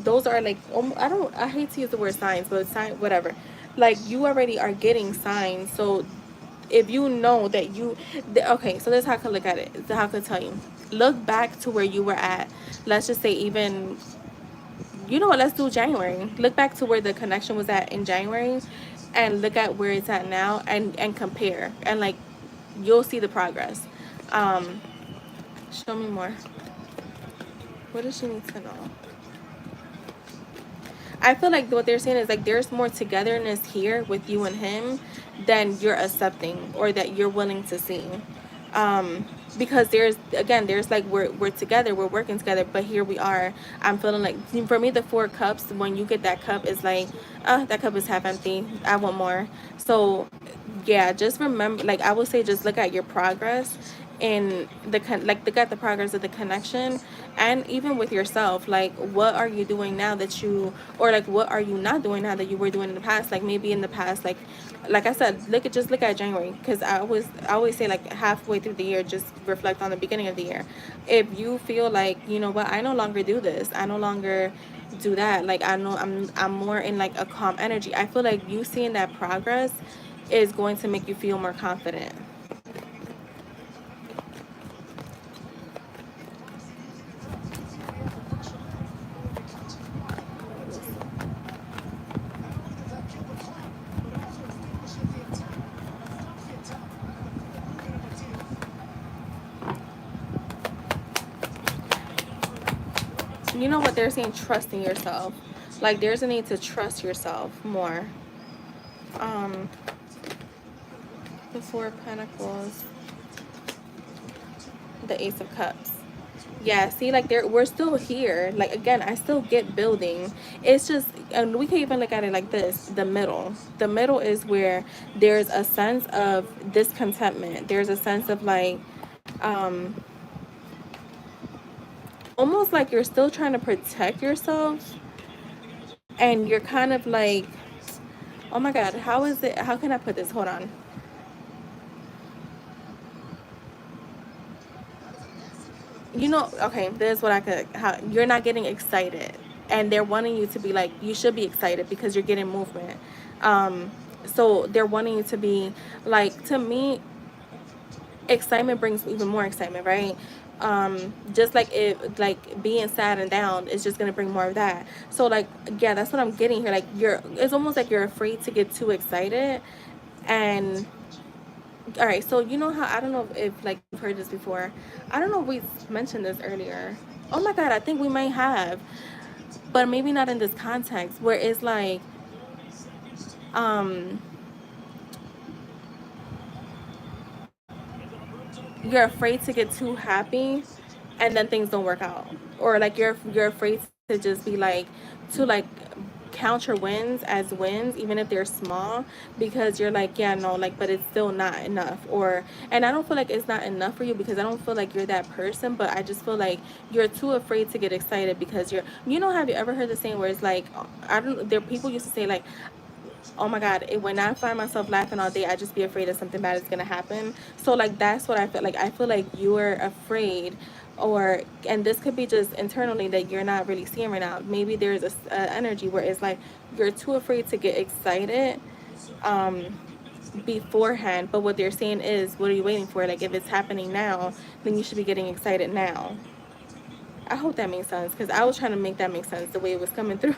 those are like, I hate to use the word signs, but sign, whatever, like you already are getting signs. So if you know that okay, so this is how I could look at it. This is how I could tell you, look back to where you were at. Let's just say, even, you know what, let's do January. Look back to where the connection was at in January, and look at where it's at now, and compare, and like, you'll see the progress. um Show me more. What does she need to know? I feel like what they're saying is like there's more togetherness here with you and him than you're accepting, or that you're willing to see. Um, because there's like, we're together, we're working together, but here we are. I'm feeling like, for me, the Four Cups, when you get that cup, is like, that cup is half empty. I want more. So yeah, just remember, like, I would say, just look at your progress in like, look at the progress of the connection, and even with yourself, like, what are you doing now that you, or like, what are you not doing now that you were doing in the past? Like, maybe in the past, like I said, look at January, because I always say, like, halfway through the year, just reflect on the beginning of the year. If you feel like, you know what, I no longer do this, I no longer do that, like, I know I'm more in like a calm energy, I feel like you seeing that progress is going to make you feel more confident. You know what they're saying? Trusting yourself. Like, there's a need to trust yourself more. Um, the Four of Pentacles, the Ace of Cups. Yeah, see, like, we're still here. Like, again, I still get building. It's just, and we can even look at it like this: the middle. The middle is where there's a sense of discontentment. There's a sense of like, um, almost like you're still trying to protect yourself, and you're kind of like, oh my God, how can I put this? Hold on. Okay, this is what how you're not getting excited, and they're wanting you to be like, you should be excited because you're getting movement. So they're wanting you to be like, to me, excitement brings even more excitement, right? Just like, it, like, being sad and down is just gonna bring more of that. So, like, yeah, that's what I'm getting here. Like, it's almost like you're afraid to get too excited, and All right, so you know how I don't know if like you've heard this before. I don't know if we mentioned this earlier. Oh my god, I think we might have, but maybe not in this context where it's like um you're afraid to get too happy and then things don't work out, or like you're afraid to just be like to like count your wins as wins even if they're small, because you're like, yeah, no, like, but it's still not enough. Or, and I don't feel like it's not enough for you because I don't feel like you're that person, but I just feel like you're too afraid to get excited because you're, you know, have you ever heard the saying where it's like, I don't, there, people used to say like, oh my god, when I find myself laughing all day, I just be afraid that something bad is gonna happen. So like that's what I feel like. I feel like you're afraid, or, and this could be just internally that you're not really seeing right now. Maybe there's a energy where it's like you're too afraid to get excited um beforehand. But what they're saying is, what are you waiting for? Like if it's happening now, then you should be getting excited now. I hope that makes sense because I was trying to make that make sense the way it was coming through.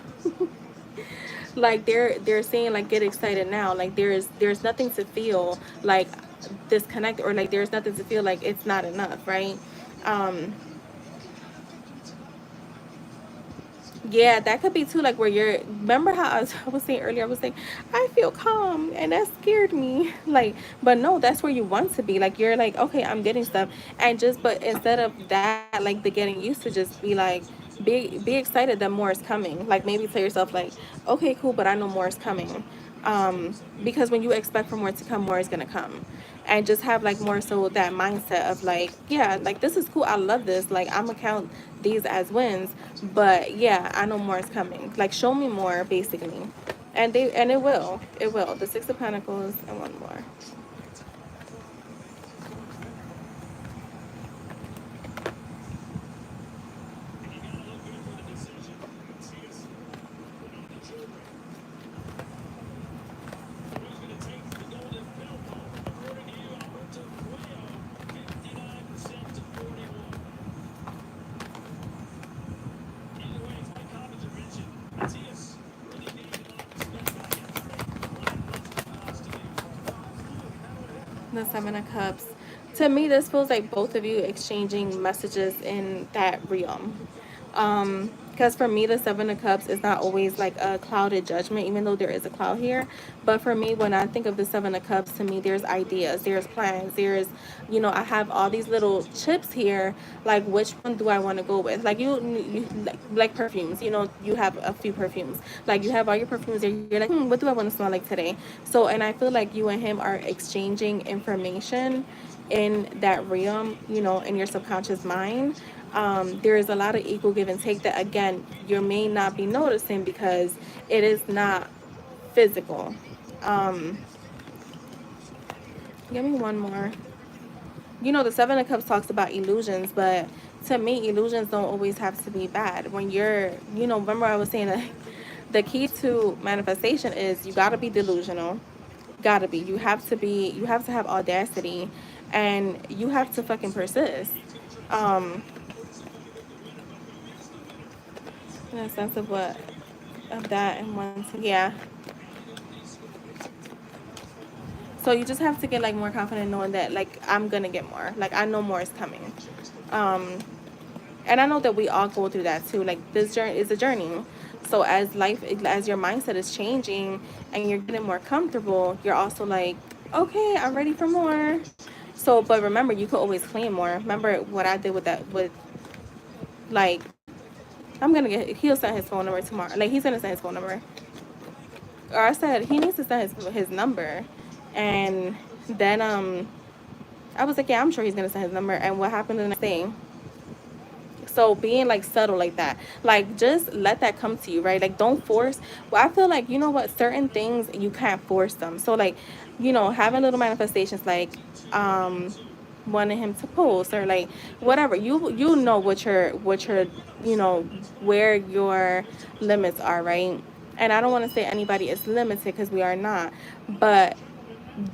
Like they're saying like get excited now, like there's nothing to feel like disconnect, or like there's nothing to feel like it's not enough, right? um Yeah, that could be too, like where you're, remember how I was saying earlier, I was saying, I feel calm and that scared me. Like, but no, that's where you want to be. Like, you're like, okay, I'm getting stuff. And just, but instead of that, like the getting used to, just be like, be excited that more is coming. Like, maybe tell yourself, like, okay, cool, but I know more is coming. Because when you expect for more to come, more is going to come. And just have like more so that mindset of like, yeah, like this is cool, I love this, like I'm gonna count these as wins, but yeah, I know more is coming, like show me more basically. And they, and it will, the Six of Pentacles and one more. The Seven of Cups. To me, this feels like both of you exchanging messages in that realm. Because for me, the Seven of Cups is not always like a clouded judgment, even though there is a cloud here. But for me, when I think of the Seven of Cups, to me, there's ideas, there's plans, there's, you know, I have all these little chips here. Like, which one do I want to go with? Like you like perfumes. You know, you have a few perfumes. Like you have all your perfumes there. You're like, what do I want to smell like today? So, and I feel like you and him are exchanging information in that realm, you know, in your subconscious mind. There is a lot of equal give and take that, again, you may not be noticing because it is not physical. Um, Give me one more. You know, the Seven of Cups talks about illusions, but to me, illusions don't always have to be bad. When you're, you know, remember I was saying that the key to manifestation is you gotta be delusional. Gotta be. You have to be, you have to have audacity, and you have to fucking persist. Um, in a sense of what, of that and one, yeah. So you just have to get like more confident knowing that like I'm gonna get more. Like I know more is coming. Um, and I know that we all go through that too. Like this journey is a journey. So as life, as your mindset is changing and you're getting more comfortable, you're also like, okay, I'm ready for more. So, but remember, you could always claim more. Remember what I did with that, with like, I'm gonna get, he'll send his phone number tomorrow. Like he's gonna send his phone number. Or I said he needs to send his number. And then I was like, yeah, I'm sure he's gonna send his number. And what happened the next day? So being like subtle like that, like just let that come to you, right? Like don't force. Well, I feel like, you know what, certain things you can't force them. So like, you know, having little manifestations like um wanting him to post, or like whatever, you know what your, you know, where your limits are, right? And I don't want to say anybody is limited because we are not, but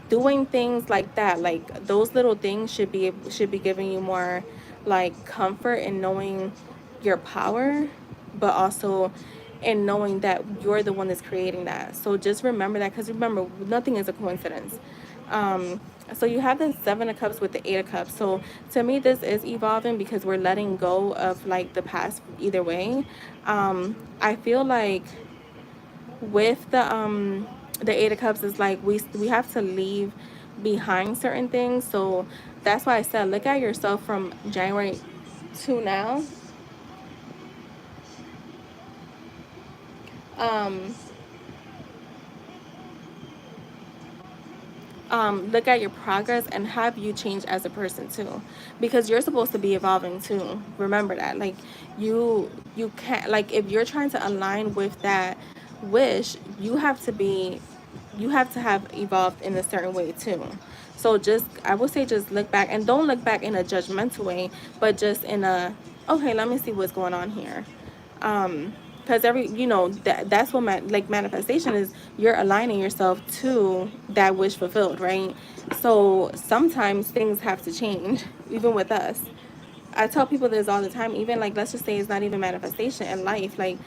doing things like that, like those little things should be giving you more like comfort in knowing your power, but also in knowing that you're the one that's creating that. So just remember that, because remember, nothing is a coincidence. So you have the Seven of Cups with the Eight of Cups. So to me, this is evolving because we're letting go of like the past either way. I feel like with the Eight of Cups is like we have to leave behind certain things. So that's why I said look at yourself from January to now. Um, look at your progress and have you changed as a person too, because you're supposed to be evolving too. Remember that, like you can't, like if you're trying to align with that wish, you have to have evolved in a certain way too. So just, I would say, just look back, and don't look back in a judgmental way, but just in a, okay, let me see what's going on here. Because every, that's what like manifestation is, you're aligning yourself to that wish fulfilled, right? So sometimes things have to change even with us. I tell people this all the time, even like, let's just say it's not even manifestation in life. Like,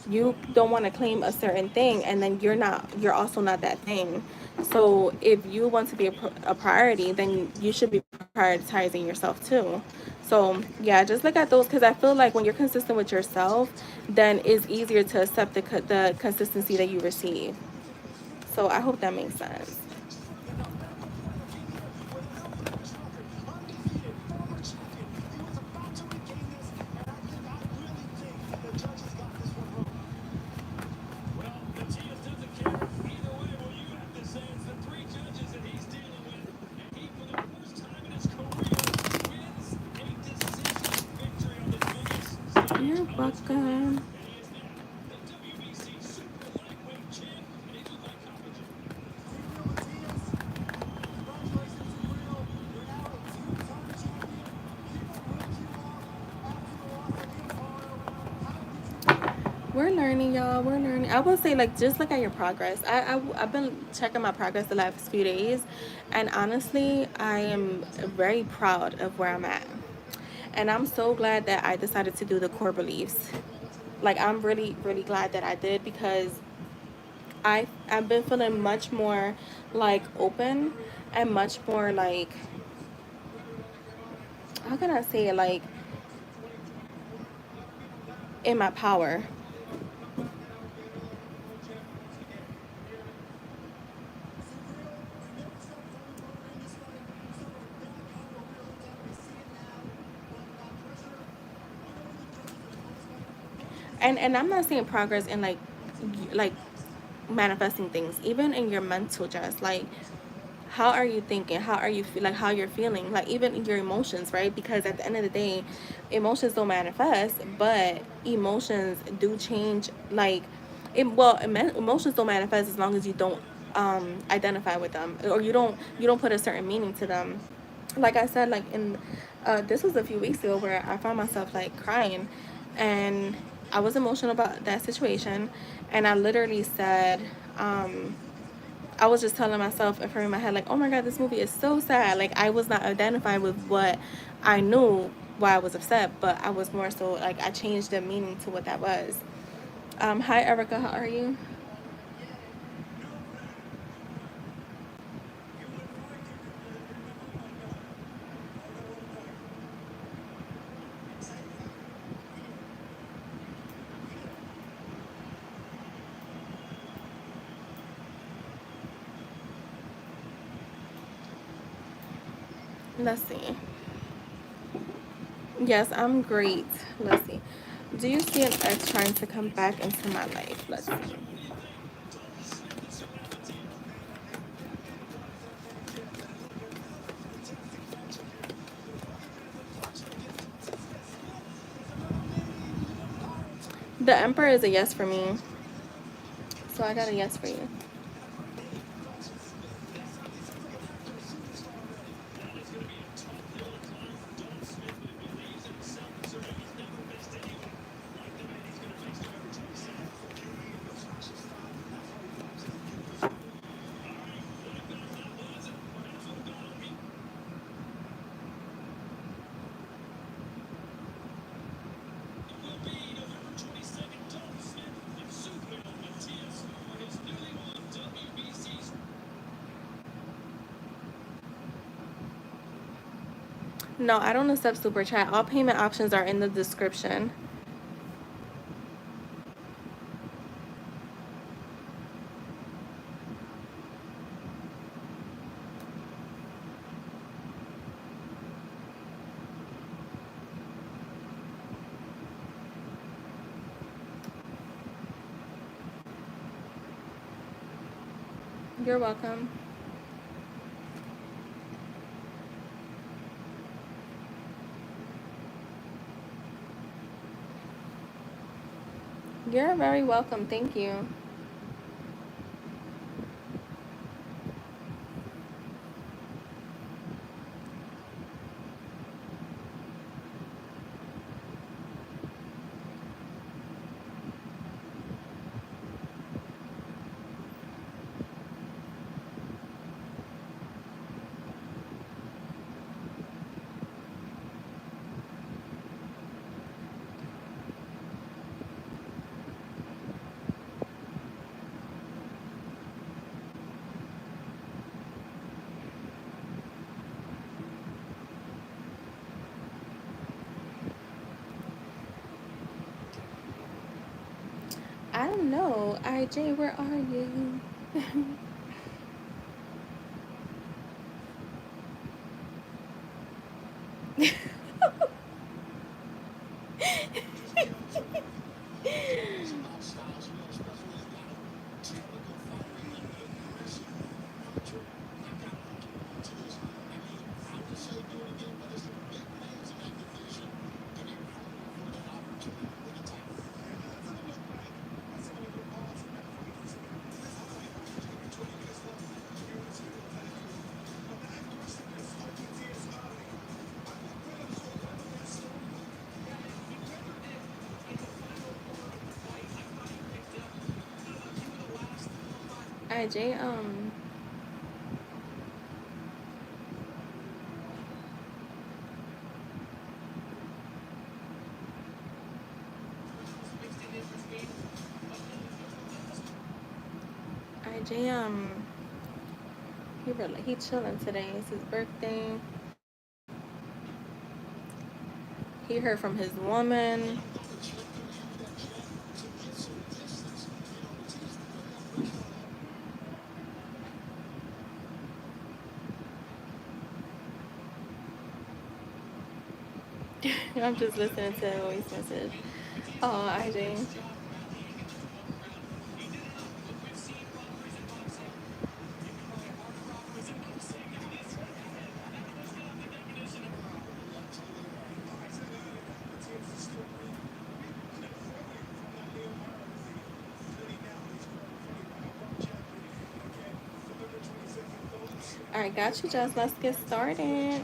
you don't want to claim a certain thing, and then you're also not that thing. So if you want to be a priority, then you should be prioritizing yourself too. So yeah, just look at those, because I feel like when you're consistent with yourself, then it's easier to accept the consistency that you receive. So I hope that makes sense. You're welcome. We're learning, y'all. We're learning. I will say, like, just look at your progress. I've been checking my progress the last few days, and honestly, I am very proud of where I'm at. And I'm so glad that I decided to do the core beliefs. Like, I'm really, really glad that I did, because I've been feeling much more like open, and much more like, how can I say it, like in my power. And I'm not saying progress in like manifesting things, even in your mental, just like, how are you thinking, how are you like how you're feeling, like even in your emotions, right? Because at the end of the day, emotions don't manifest, but emotions do change. Like, emotions don't manifest as long as you don't identify with them, or you don't put a certain meaning to them. Like I said, like in this was a few weeks ago where I found myself like crying, and I was emotional about that situation, and I literally said, I was just telling myself and in my head, like, oh my god, this movie is so sad. Like, I was not identifying with what I knew why I was upset, but I was more so like, I changed the meaning to what that was. Hi Erica, how are you? Let's see. Yes, I'm great. Let's see. Do you see an ex trying to come back into my life? Let's see. The Emperor is a yes for me. So I got a yes for you. No, I don't accept super chat. All payment options are in the description. You're welcome. You're very welcome. Thank you. I don't know. IJ, where are you? IJ, IJ, he chilling today. It's his birthday. He heard from his woman. I'm just listening to a voice message. Oh, IJ. All right, got you, Jess. Let's get started.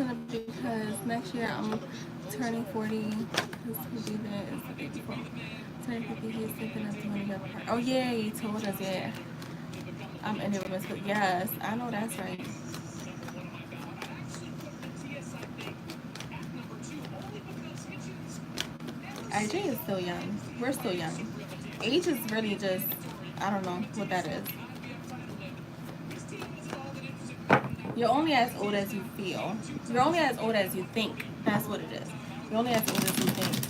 unfortunate because next year I'm turning 40. Because who be there is the day before. Turning 50, he's thinking of doing a part. Oh, yeah, he told us, yeah. I'm in it with Miss. Yes, I know that's right. IJ is still young. We're still young. Age is really just, I don't know what that is. You're only as old as you feel. You're only as old as you think. That's what it is. You're only as old as you think.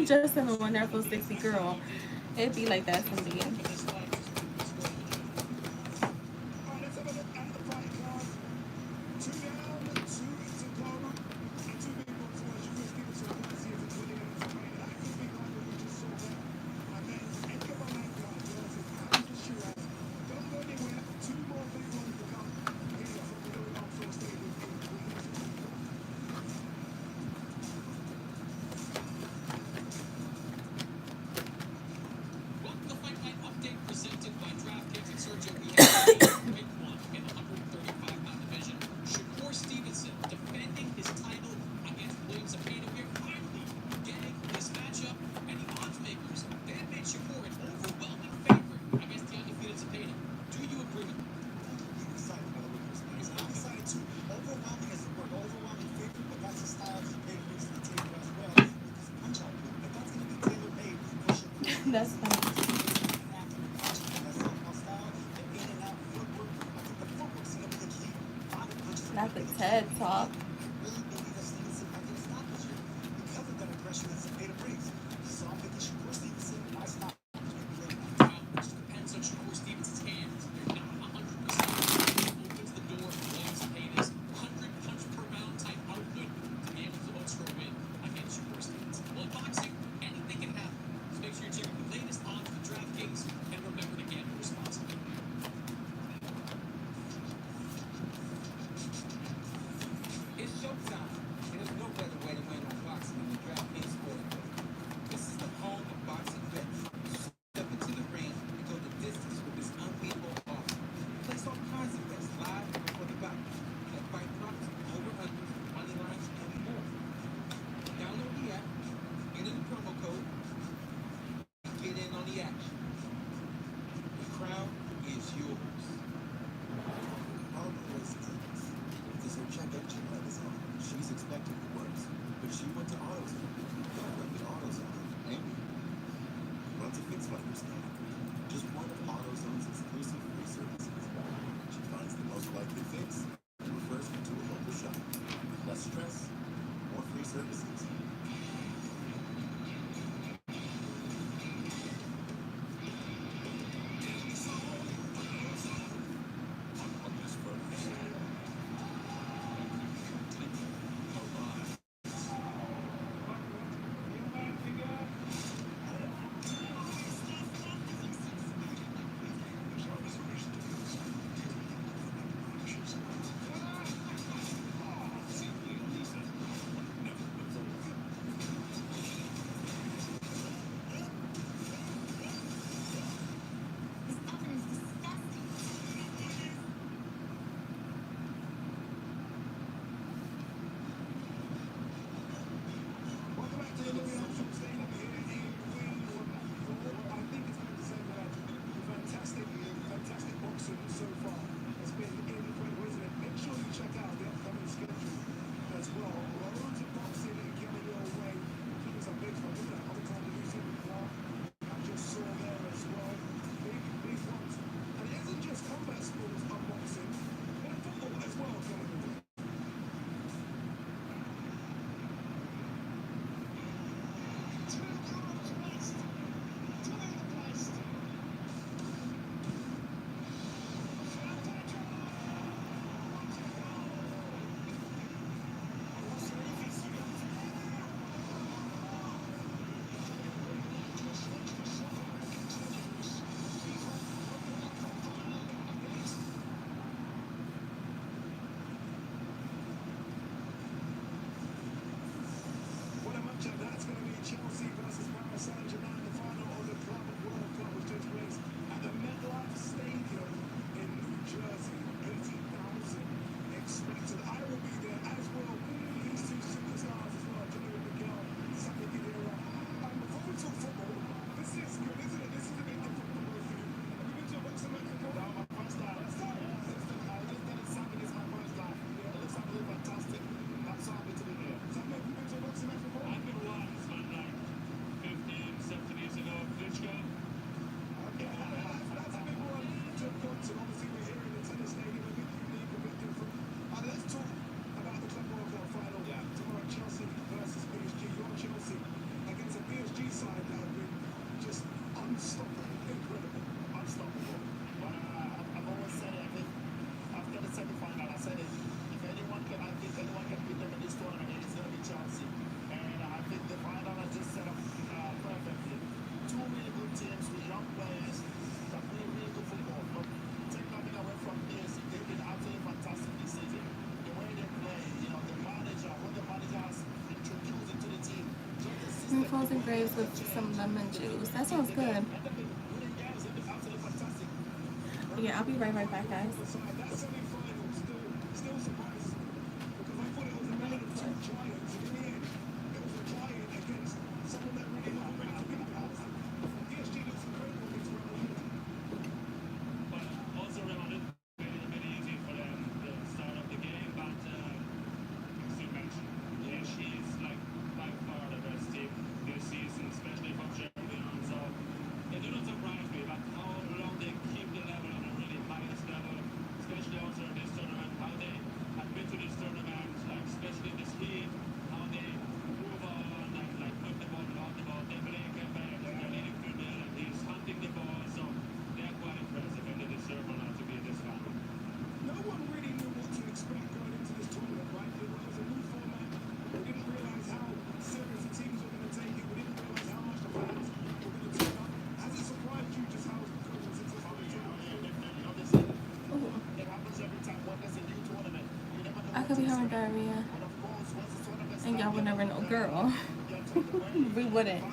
Just in the wonderful 60 girl. It'd be like that someday. That's funny. Not the TED Talk. frozen grapes with some lemon juice. That sounds good. Yeah, I'll be right back, guys. I could be having diarrhea, and y'all would never know, girl. We wouldn't.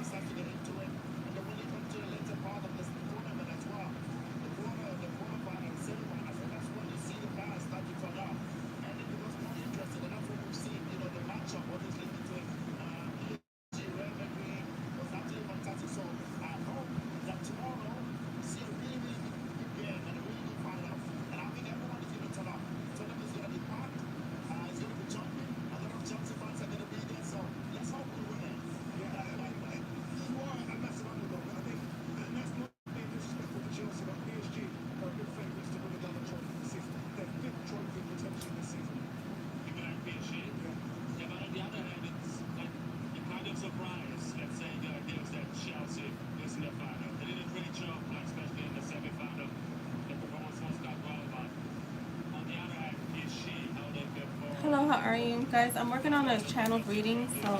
Hello, how are you guys? I'm working on a channel reading, so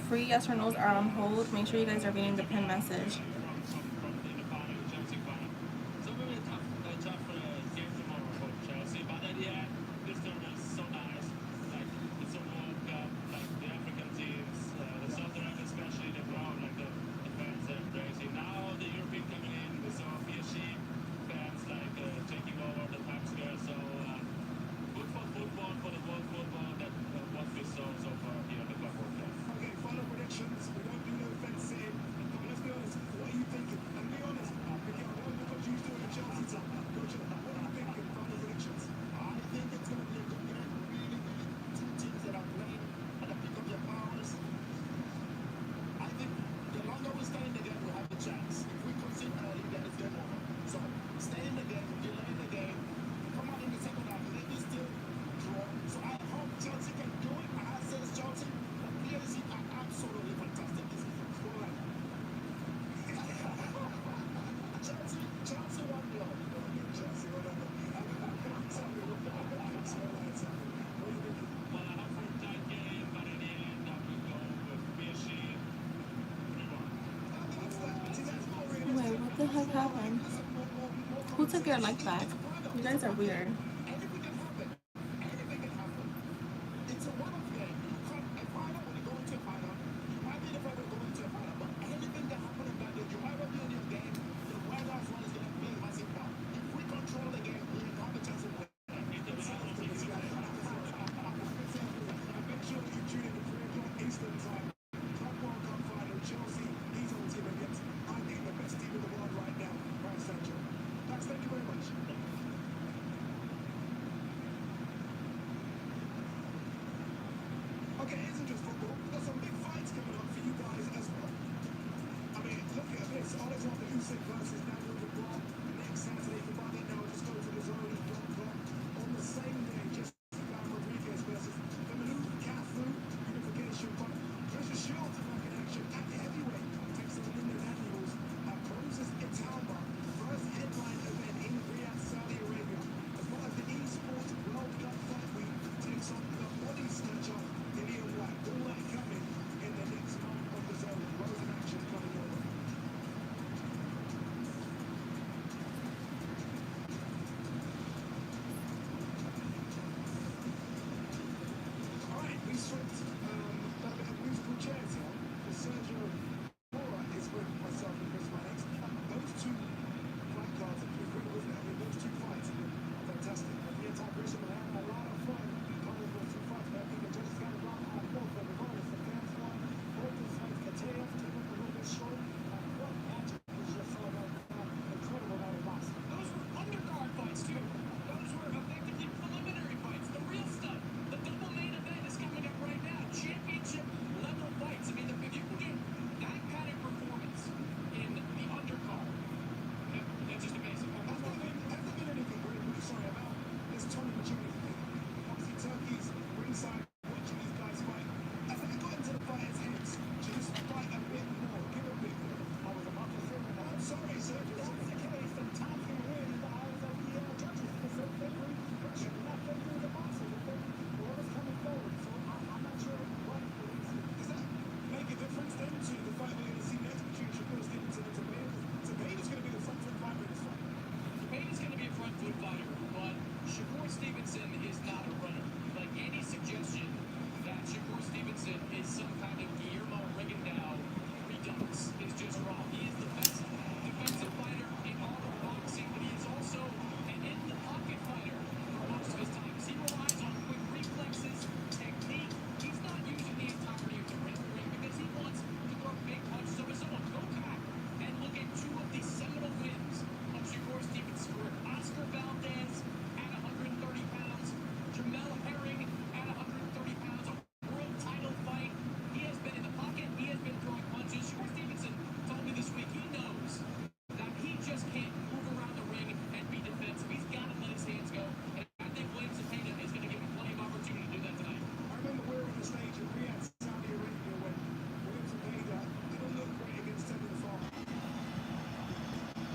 free yes or no's are on hold. Make sure you guys are reading the pin message. Wait, what the heck happened? Who took your life back? You guys are weird.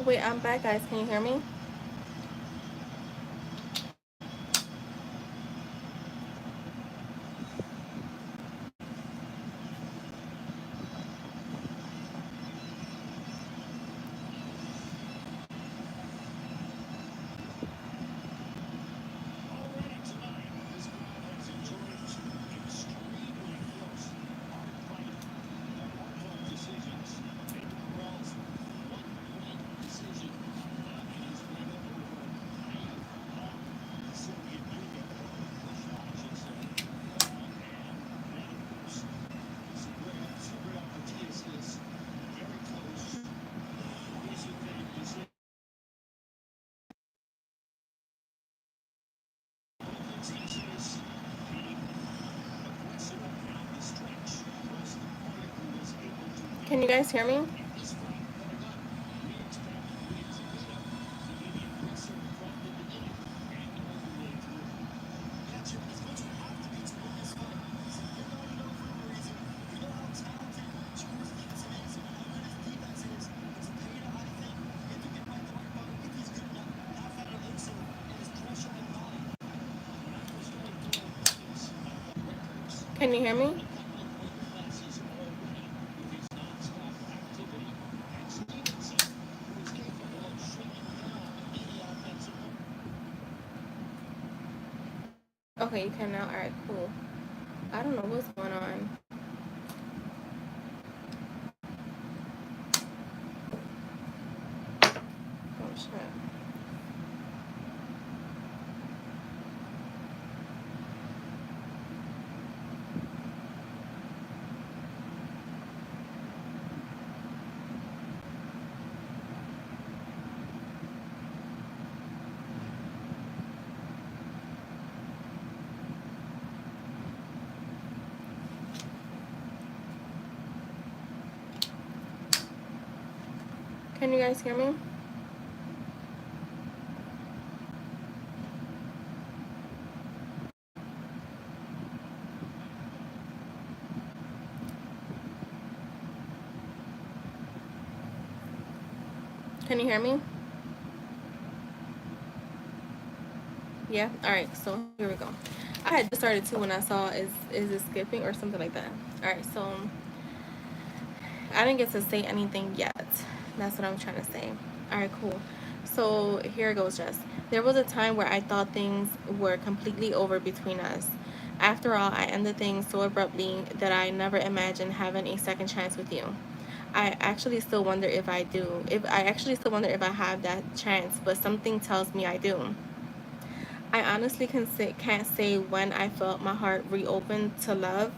wait, I'm back, guys. Can you hear me? Can you guys hear me? Can you hear me? Okay, you can now. All right, cool. I don't know what's going on. Oh shit. Can you guys hear me? Can you hear me? Yeah. All right. So here we go. I had just started too when I saw is it skipping or something like that. All right. So I didn't get to say anything yet. That's what I'm trying to say. All right. Cool. So here it goes. Just there was a time where I thought things were completely over between us. After all, I ended things so abruptly that I never imagined having a second chance with you. I actually still wonder if I do. If I actually still wonder if I have that chance, but something tells me I do. I honestly can't say when I felt my heart reopened to love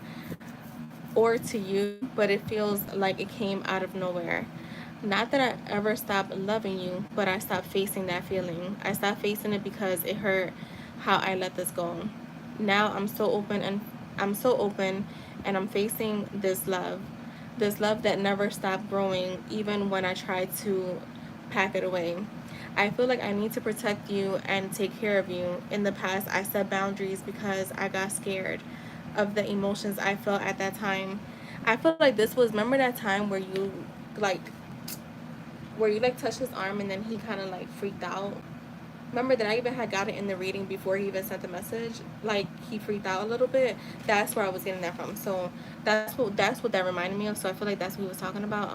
or to you, but it feels like it came out of nowhere. Not that I ever stopped loving you, but I stopped facing that feeling. I stopped facing it because it hurt how I let this go. Now I'm so open and I'm facing this love. This love that never stopped growing even when I tried to pack it away. I feel like I need to protect you and take care of you. In the past, I set boundaries because I got scared of the emotions I felt at that time. I feel like this was, remember that time like where you like touched his arm and then he kind of like freaked out. Remember that I even had got it in the reading before he even sent the message. Like he freaked out a little bit. That's where I was getting that from. So that's what that reminded me of. So I feel like that's what he was talking about.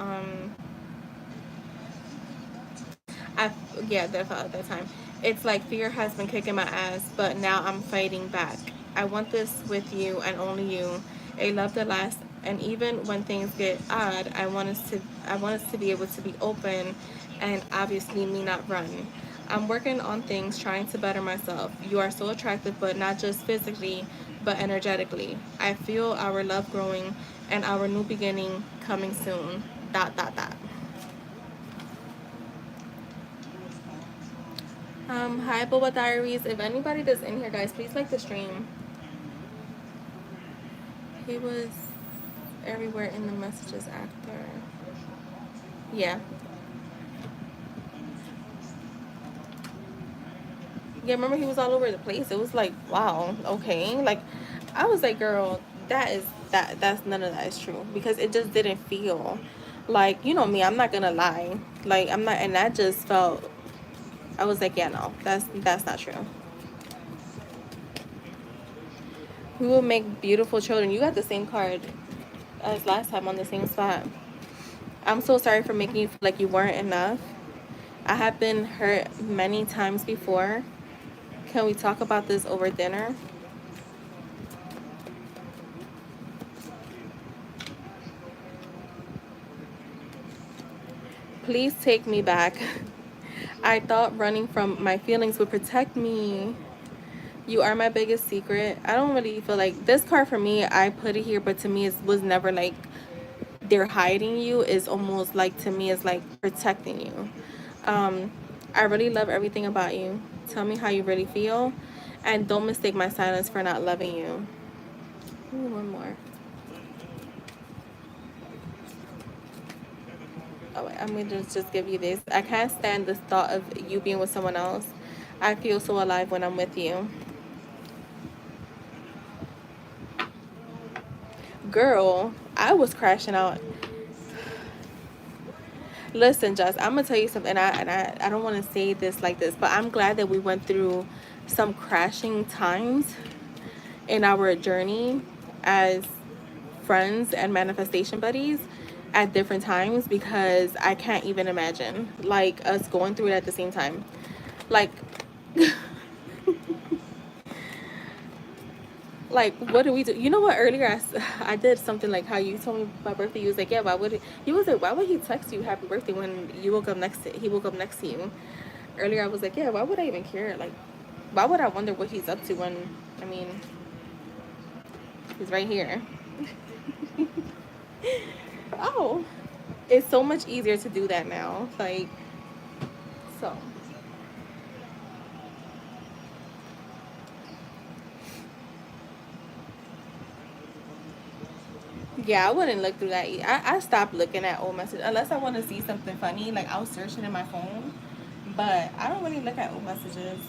I yeah, that felt at that time. It's like fear has been kicking my ass, but now I'm fighting back. I want this with you and only you. A love that lasts, and even when things get odd, I want us to be able to be open, and obviously me not run. I'm working on things, trying to better myself. You are so attractive, but not just physically, but energetically. I feel our love growing and our new beginning coming soon. Dot dot dot. Hi Boba Diaries. If anybody that's in here, guys, please like the stream. He was everywhere in the messages after. Yeah. Yeah, remember he was all over the place. It was like, wow, okay. Like I was like, girl, that's none of that is true because it just didn't feel Like, you know me, I'm not gonna lie. Like, I'm not, and that just felt, I was like, yeah, no, that's not true. We will make beautiful children. You got the same card as last time on the same spot. I'm so sorry for making you feel like you weren't enough. I have been hurt many times before. Can we talk about this over dinner? Please take me back. I thought running from my feelings would protect me. You are my biggest secret. I don't really feel like this card for me, I put it here, but to me it was never like they're hiding you. Is almost like, to me, is like protecting you. Um, I really love everything about you. Tell me how you really feel, and don't mistake my silence for not loving you. Ooh, one more. Oh, wait, I'm gonna just give you this. I can't stand the thought of you being with someone else. I feel so alive when I'm with you. Girl, I was crashing out. Listen, Jess, I'm gonna tell you something. I don't want to say this like this, but I'm glad that we went through some crashing times in our journey as friends and manifestation buddies at different times, because I can't even imagine like us going through it at the same time. Like, like, what do we do? You know what? Earlier, I did something like how you told me my birthday. You was like, yeah, why would you was like, why would he text you happy birthday when you woke up next to he woke up next to you? Earlier, I was like, yeah, why would I even care? Like, why would I wonder what he's up to when, I mean, he's right here. Oh, it's so much easier to do that now. Like, so. Yeah, I wouldn't look through that. I stopped looking at old messages unless I want to see something funny. Like, I'll search it in my phone, but I don't really look at old messages.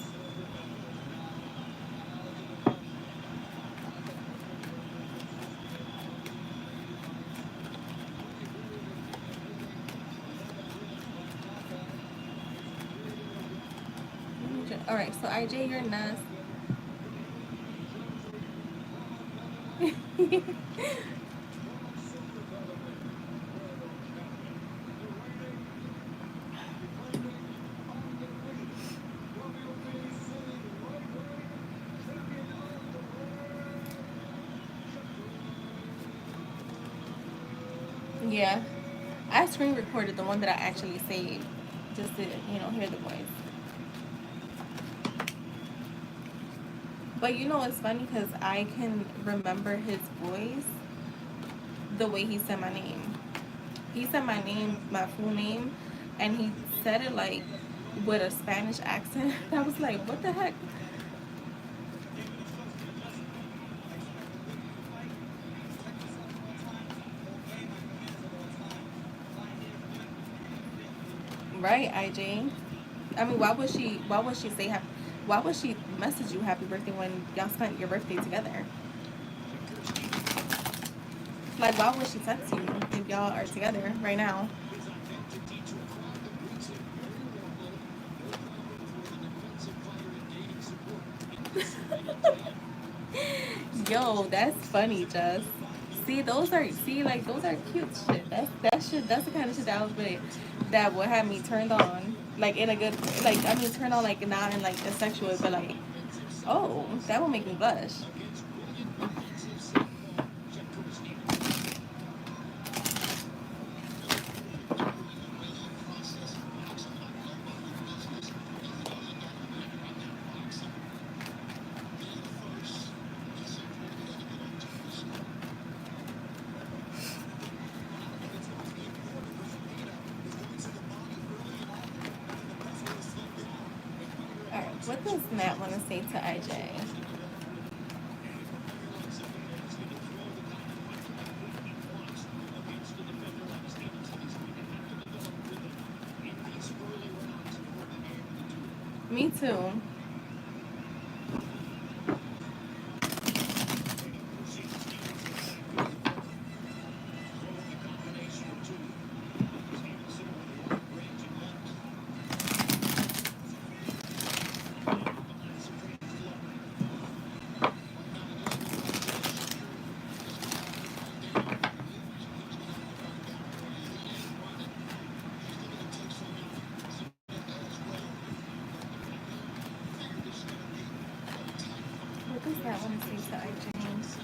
All right, so IJ, you're nuts. Yeah, I screen recorded the one that I actually saved, just to hear the voice. But it's funny because I can remember his voice the way he said my name. He said my name, my full name, and he said it like with a Spanish accent. I was like, what the heck? Right, IJ. I mean, Why would she say happy? Why would she message you happy birthday when y'all spent your birthday together? Like, why would she text you if y'all are together right now? Yo, that's funny, Jess. Those are cute shit. That's the kind of shit that I was with, that would have me turned on. Like, in a good, like, I mean, turned on, like, not in like a sexual, but like, oh, that would make me blush. Alright, what does Matt want to say to IJ? Me too. Okay, I want to see to James.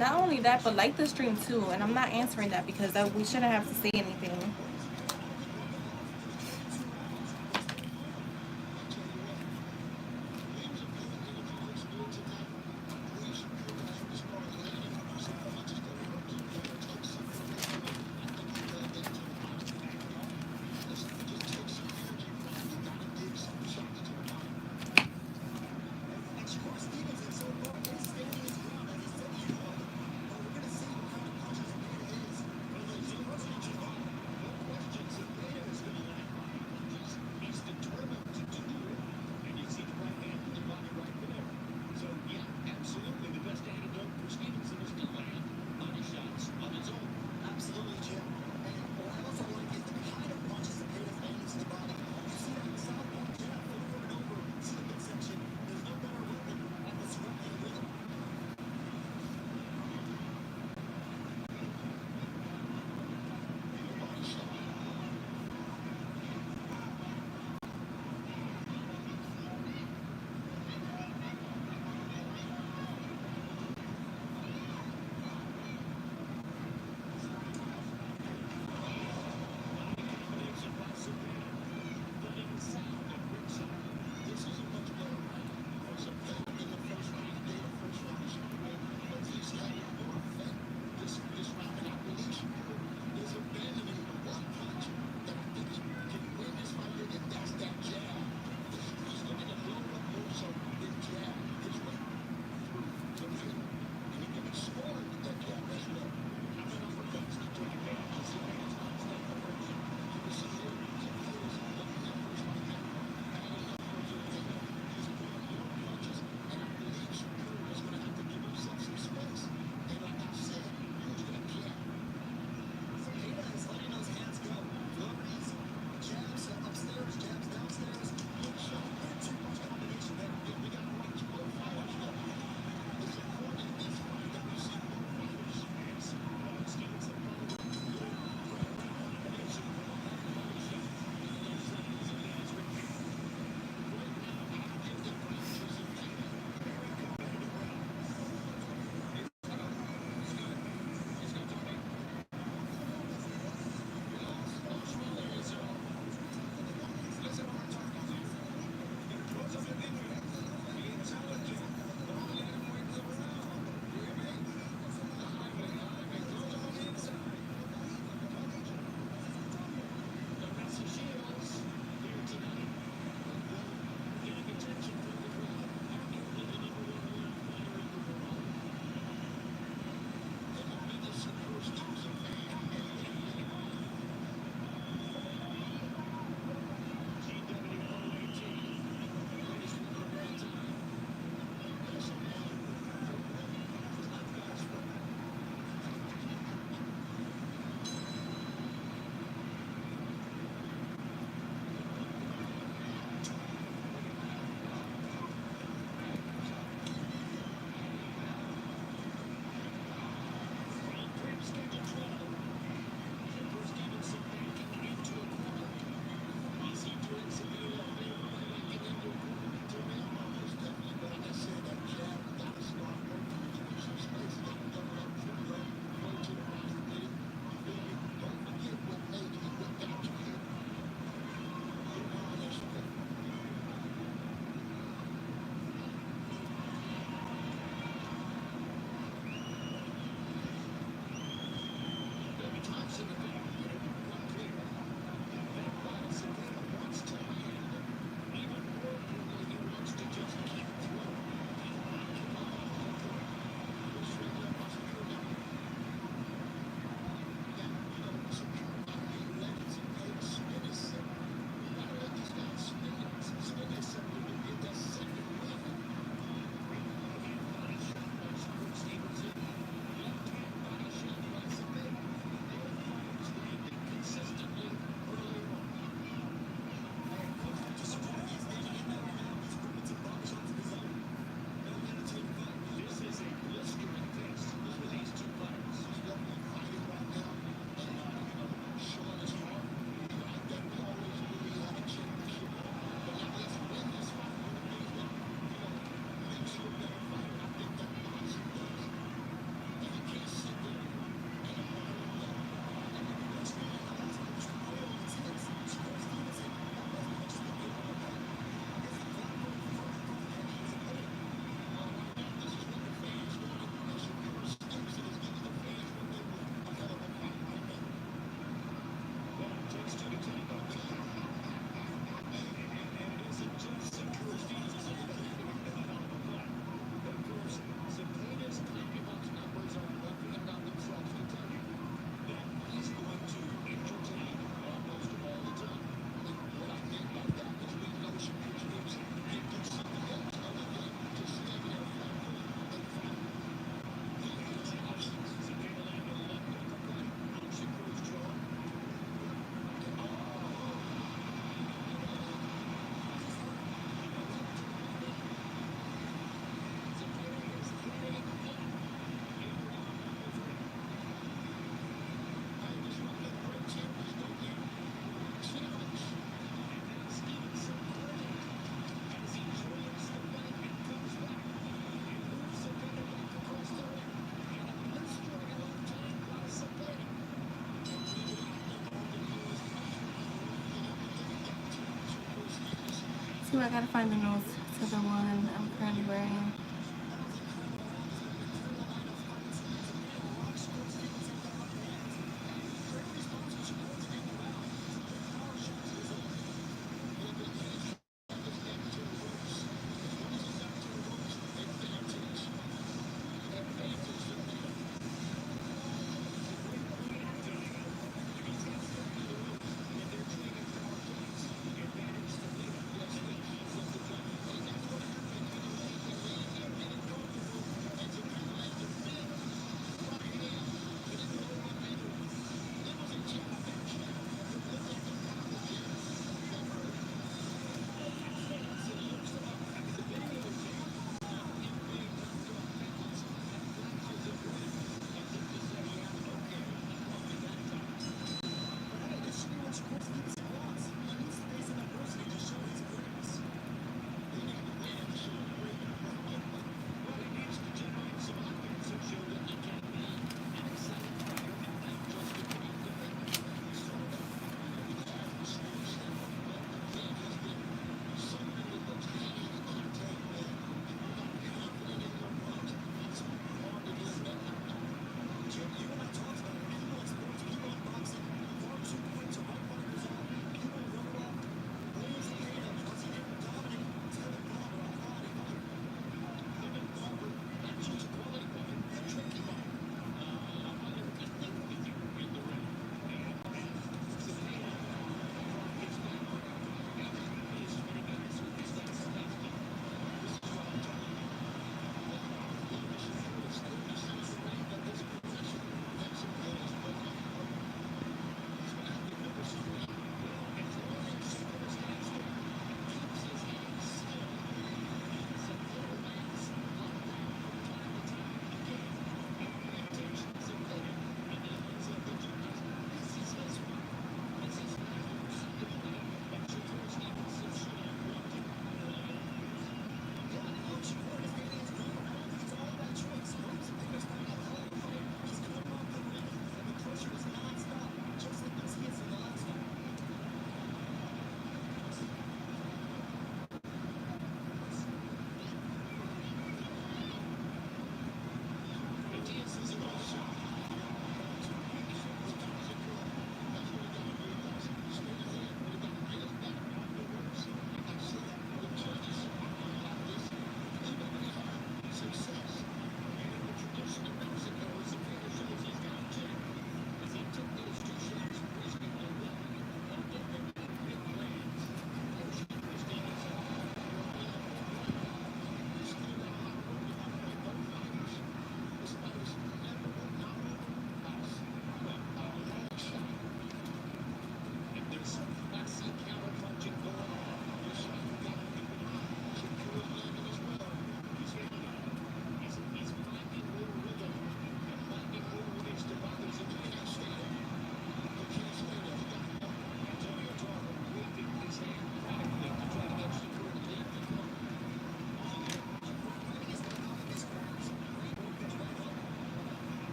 Not only that, but like the stream too. And I'm not answering that because we shouldn't have to say anything. too. I gotta find the nose to the one I'm currently wearing.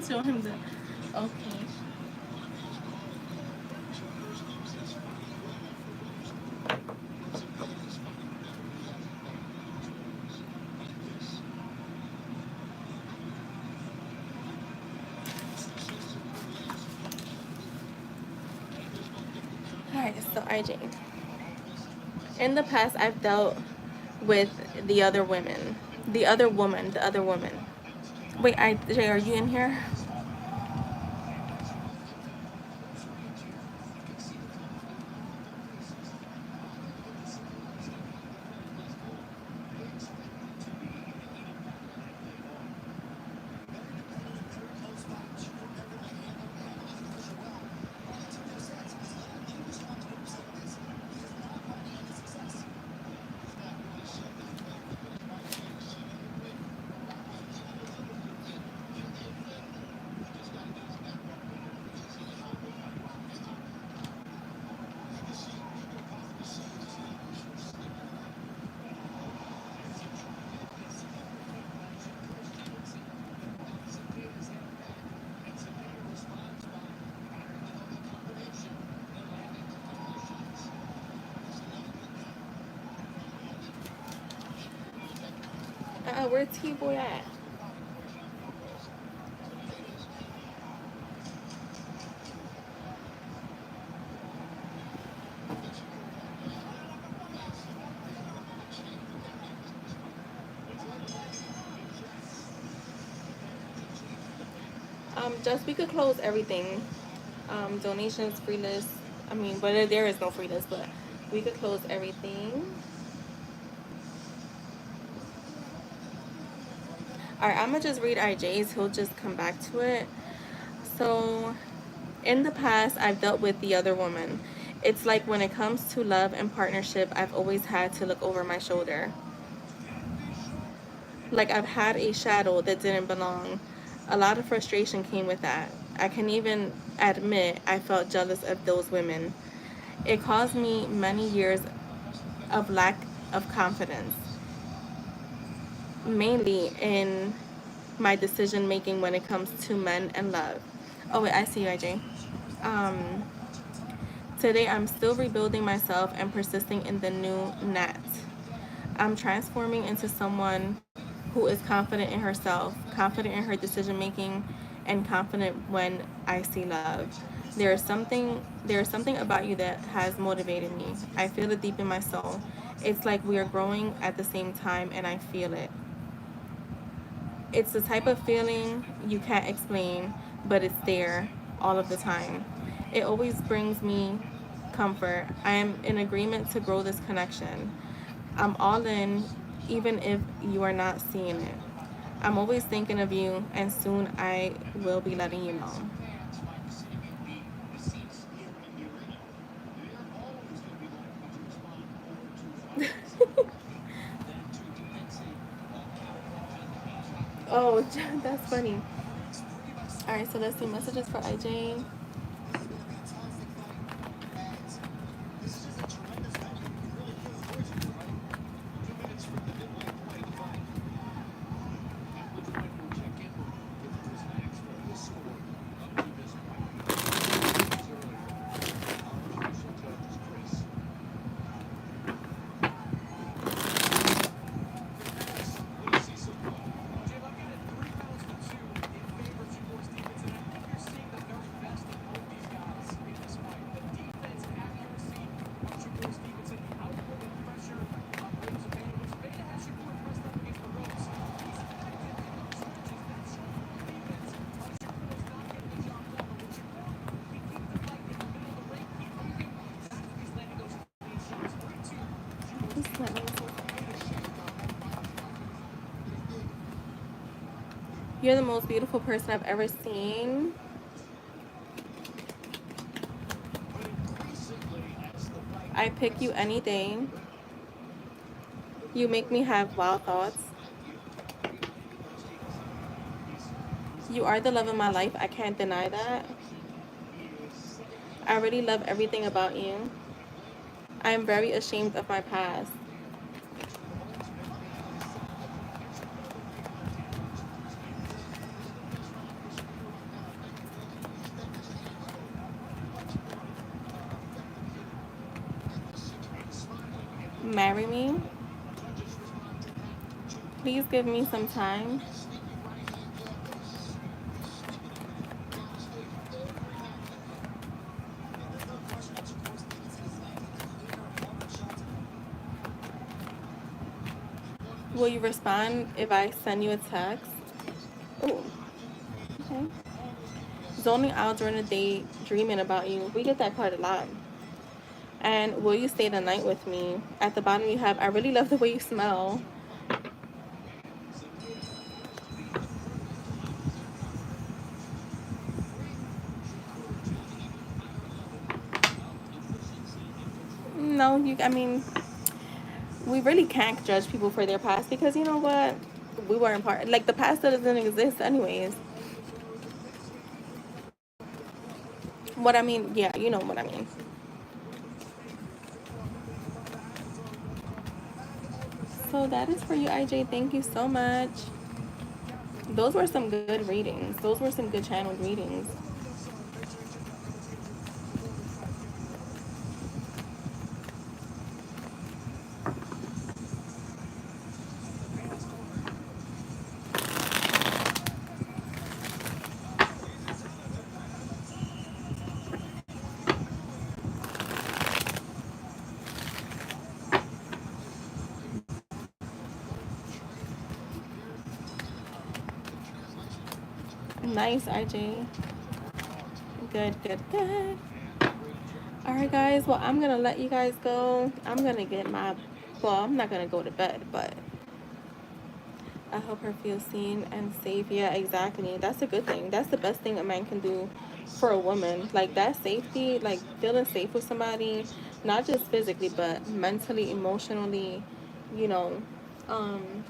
Show him the. Okay. Alright, so IJ. In the past, I've dealt with the other women. The other woman. The other woman. Wait, IJ, are you in here? Where's T-Boy at? Just we could close everything. Donations, free list. I mean, but there is no free list, but we could close everything. Alright, I'm gonna just read IJ's. He'll just come back to it. So, in the past, I've dealt with the other woman. It's like when it comes to love and partnership, I've always had to look over my shoulder. Like I've had a shadow that didn't belong. A lot of frustration came with that. I can even admit I felt jealous of those women. It caused me many years of lack of confidence, mainly in my decision making when it comes to men and love. Oh wait, I see you, IJ. Um, Today I'm still rebuilding myself and persisting in the new Nat. I'm transforming into someone who is confident in herself, confident in her decision making, and confident when I see love. There is something about you that has motivated me. I feel it deep in my soul. It's like we are growing at the same time and I feel it. It's the type of feeling you can't explain, but it's there all of the time. It always brings me comfort. I am in agreement to grow this connection. I'm all in, even if you are not seeing it. I'm always thinking of you, and soon I will be letting you know. Oh, that's funny. All right, so let's see messages for IJ. You're the most beautiful person I've ever seen. I pick you any day. You make me have wild thoughts. You are the love of my life. I can't deny that. I really love everything about you. I am very ashamed of my past. Marry me? Please give me some time. Will you respond if I send you a text? Oh, okay. Zoning out during the day, dreaming about you. We get that quite a lot. And will you stay the night with me? At the bottom you have, I really love the way you smell. No, I mean, we really can't judge people for their past because you know what? We weren't part, like the past doesn't exist anyways. What I mean, yeah, you know what I mean. So that is for you, IJ. Thank you so much. Those were some good readings. Those were some good channeled readings. Nice, IJ. Good, good, good. All right, guys. Well, I'm gonna let you guys go. I'm gonna get my. Well, I'm not gonna go to bed, but I hope her feels seen and safe. Yeah, exactly. That's a good thing. That's the best thing a man can do for a woman. Like that safety, like feeling safe with somebody, not just physically, but mentally, emotionally, you know,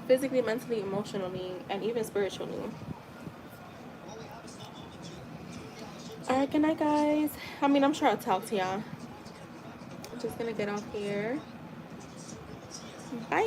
physically, mentally, emotionally, and even spiritually. All right, good night, guys. I mean, I'm sure I'll talk to y'all. I'm just gonna get off here. Bye.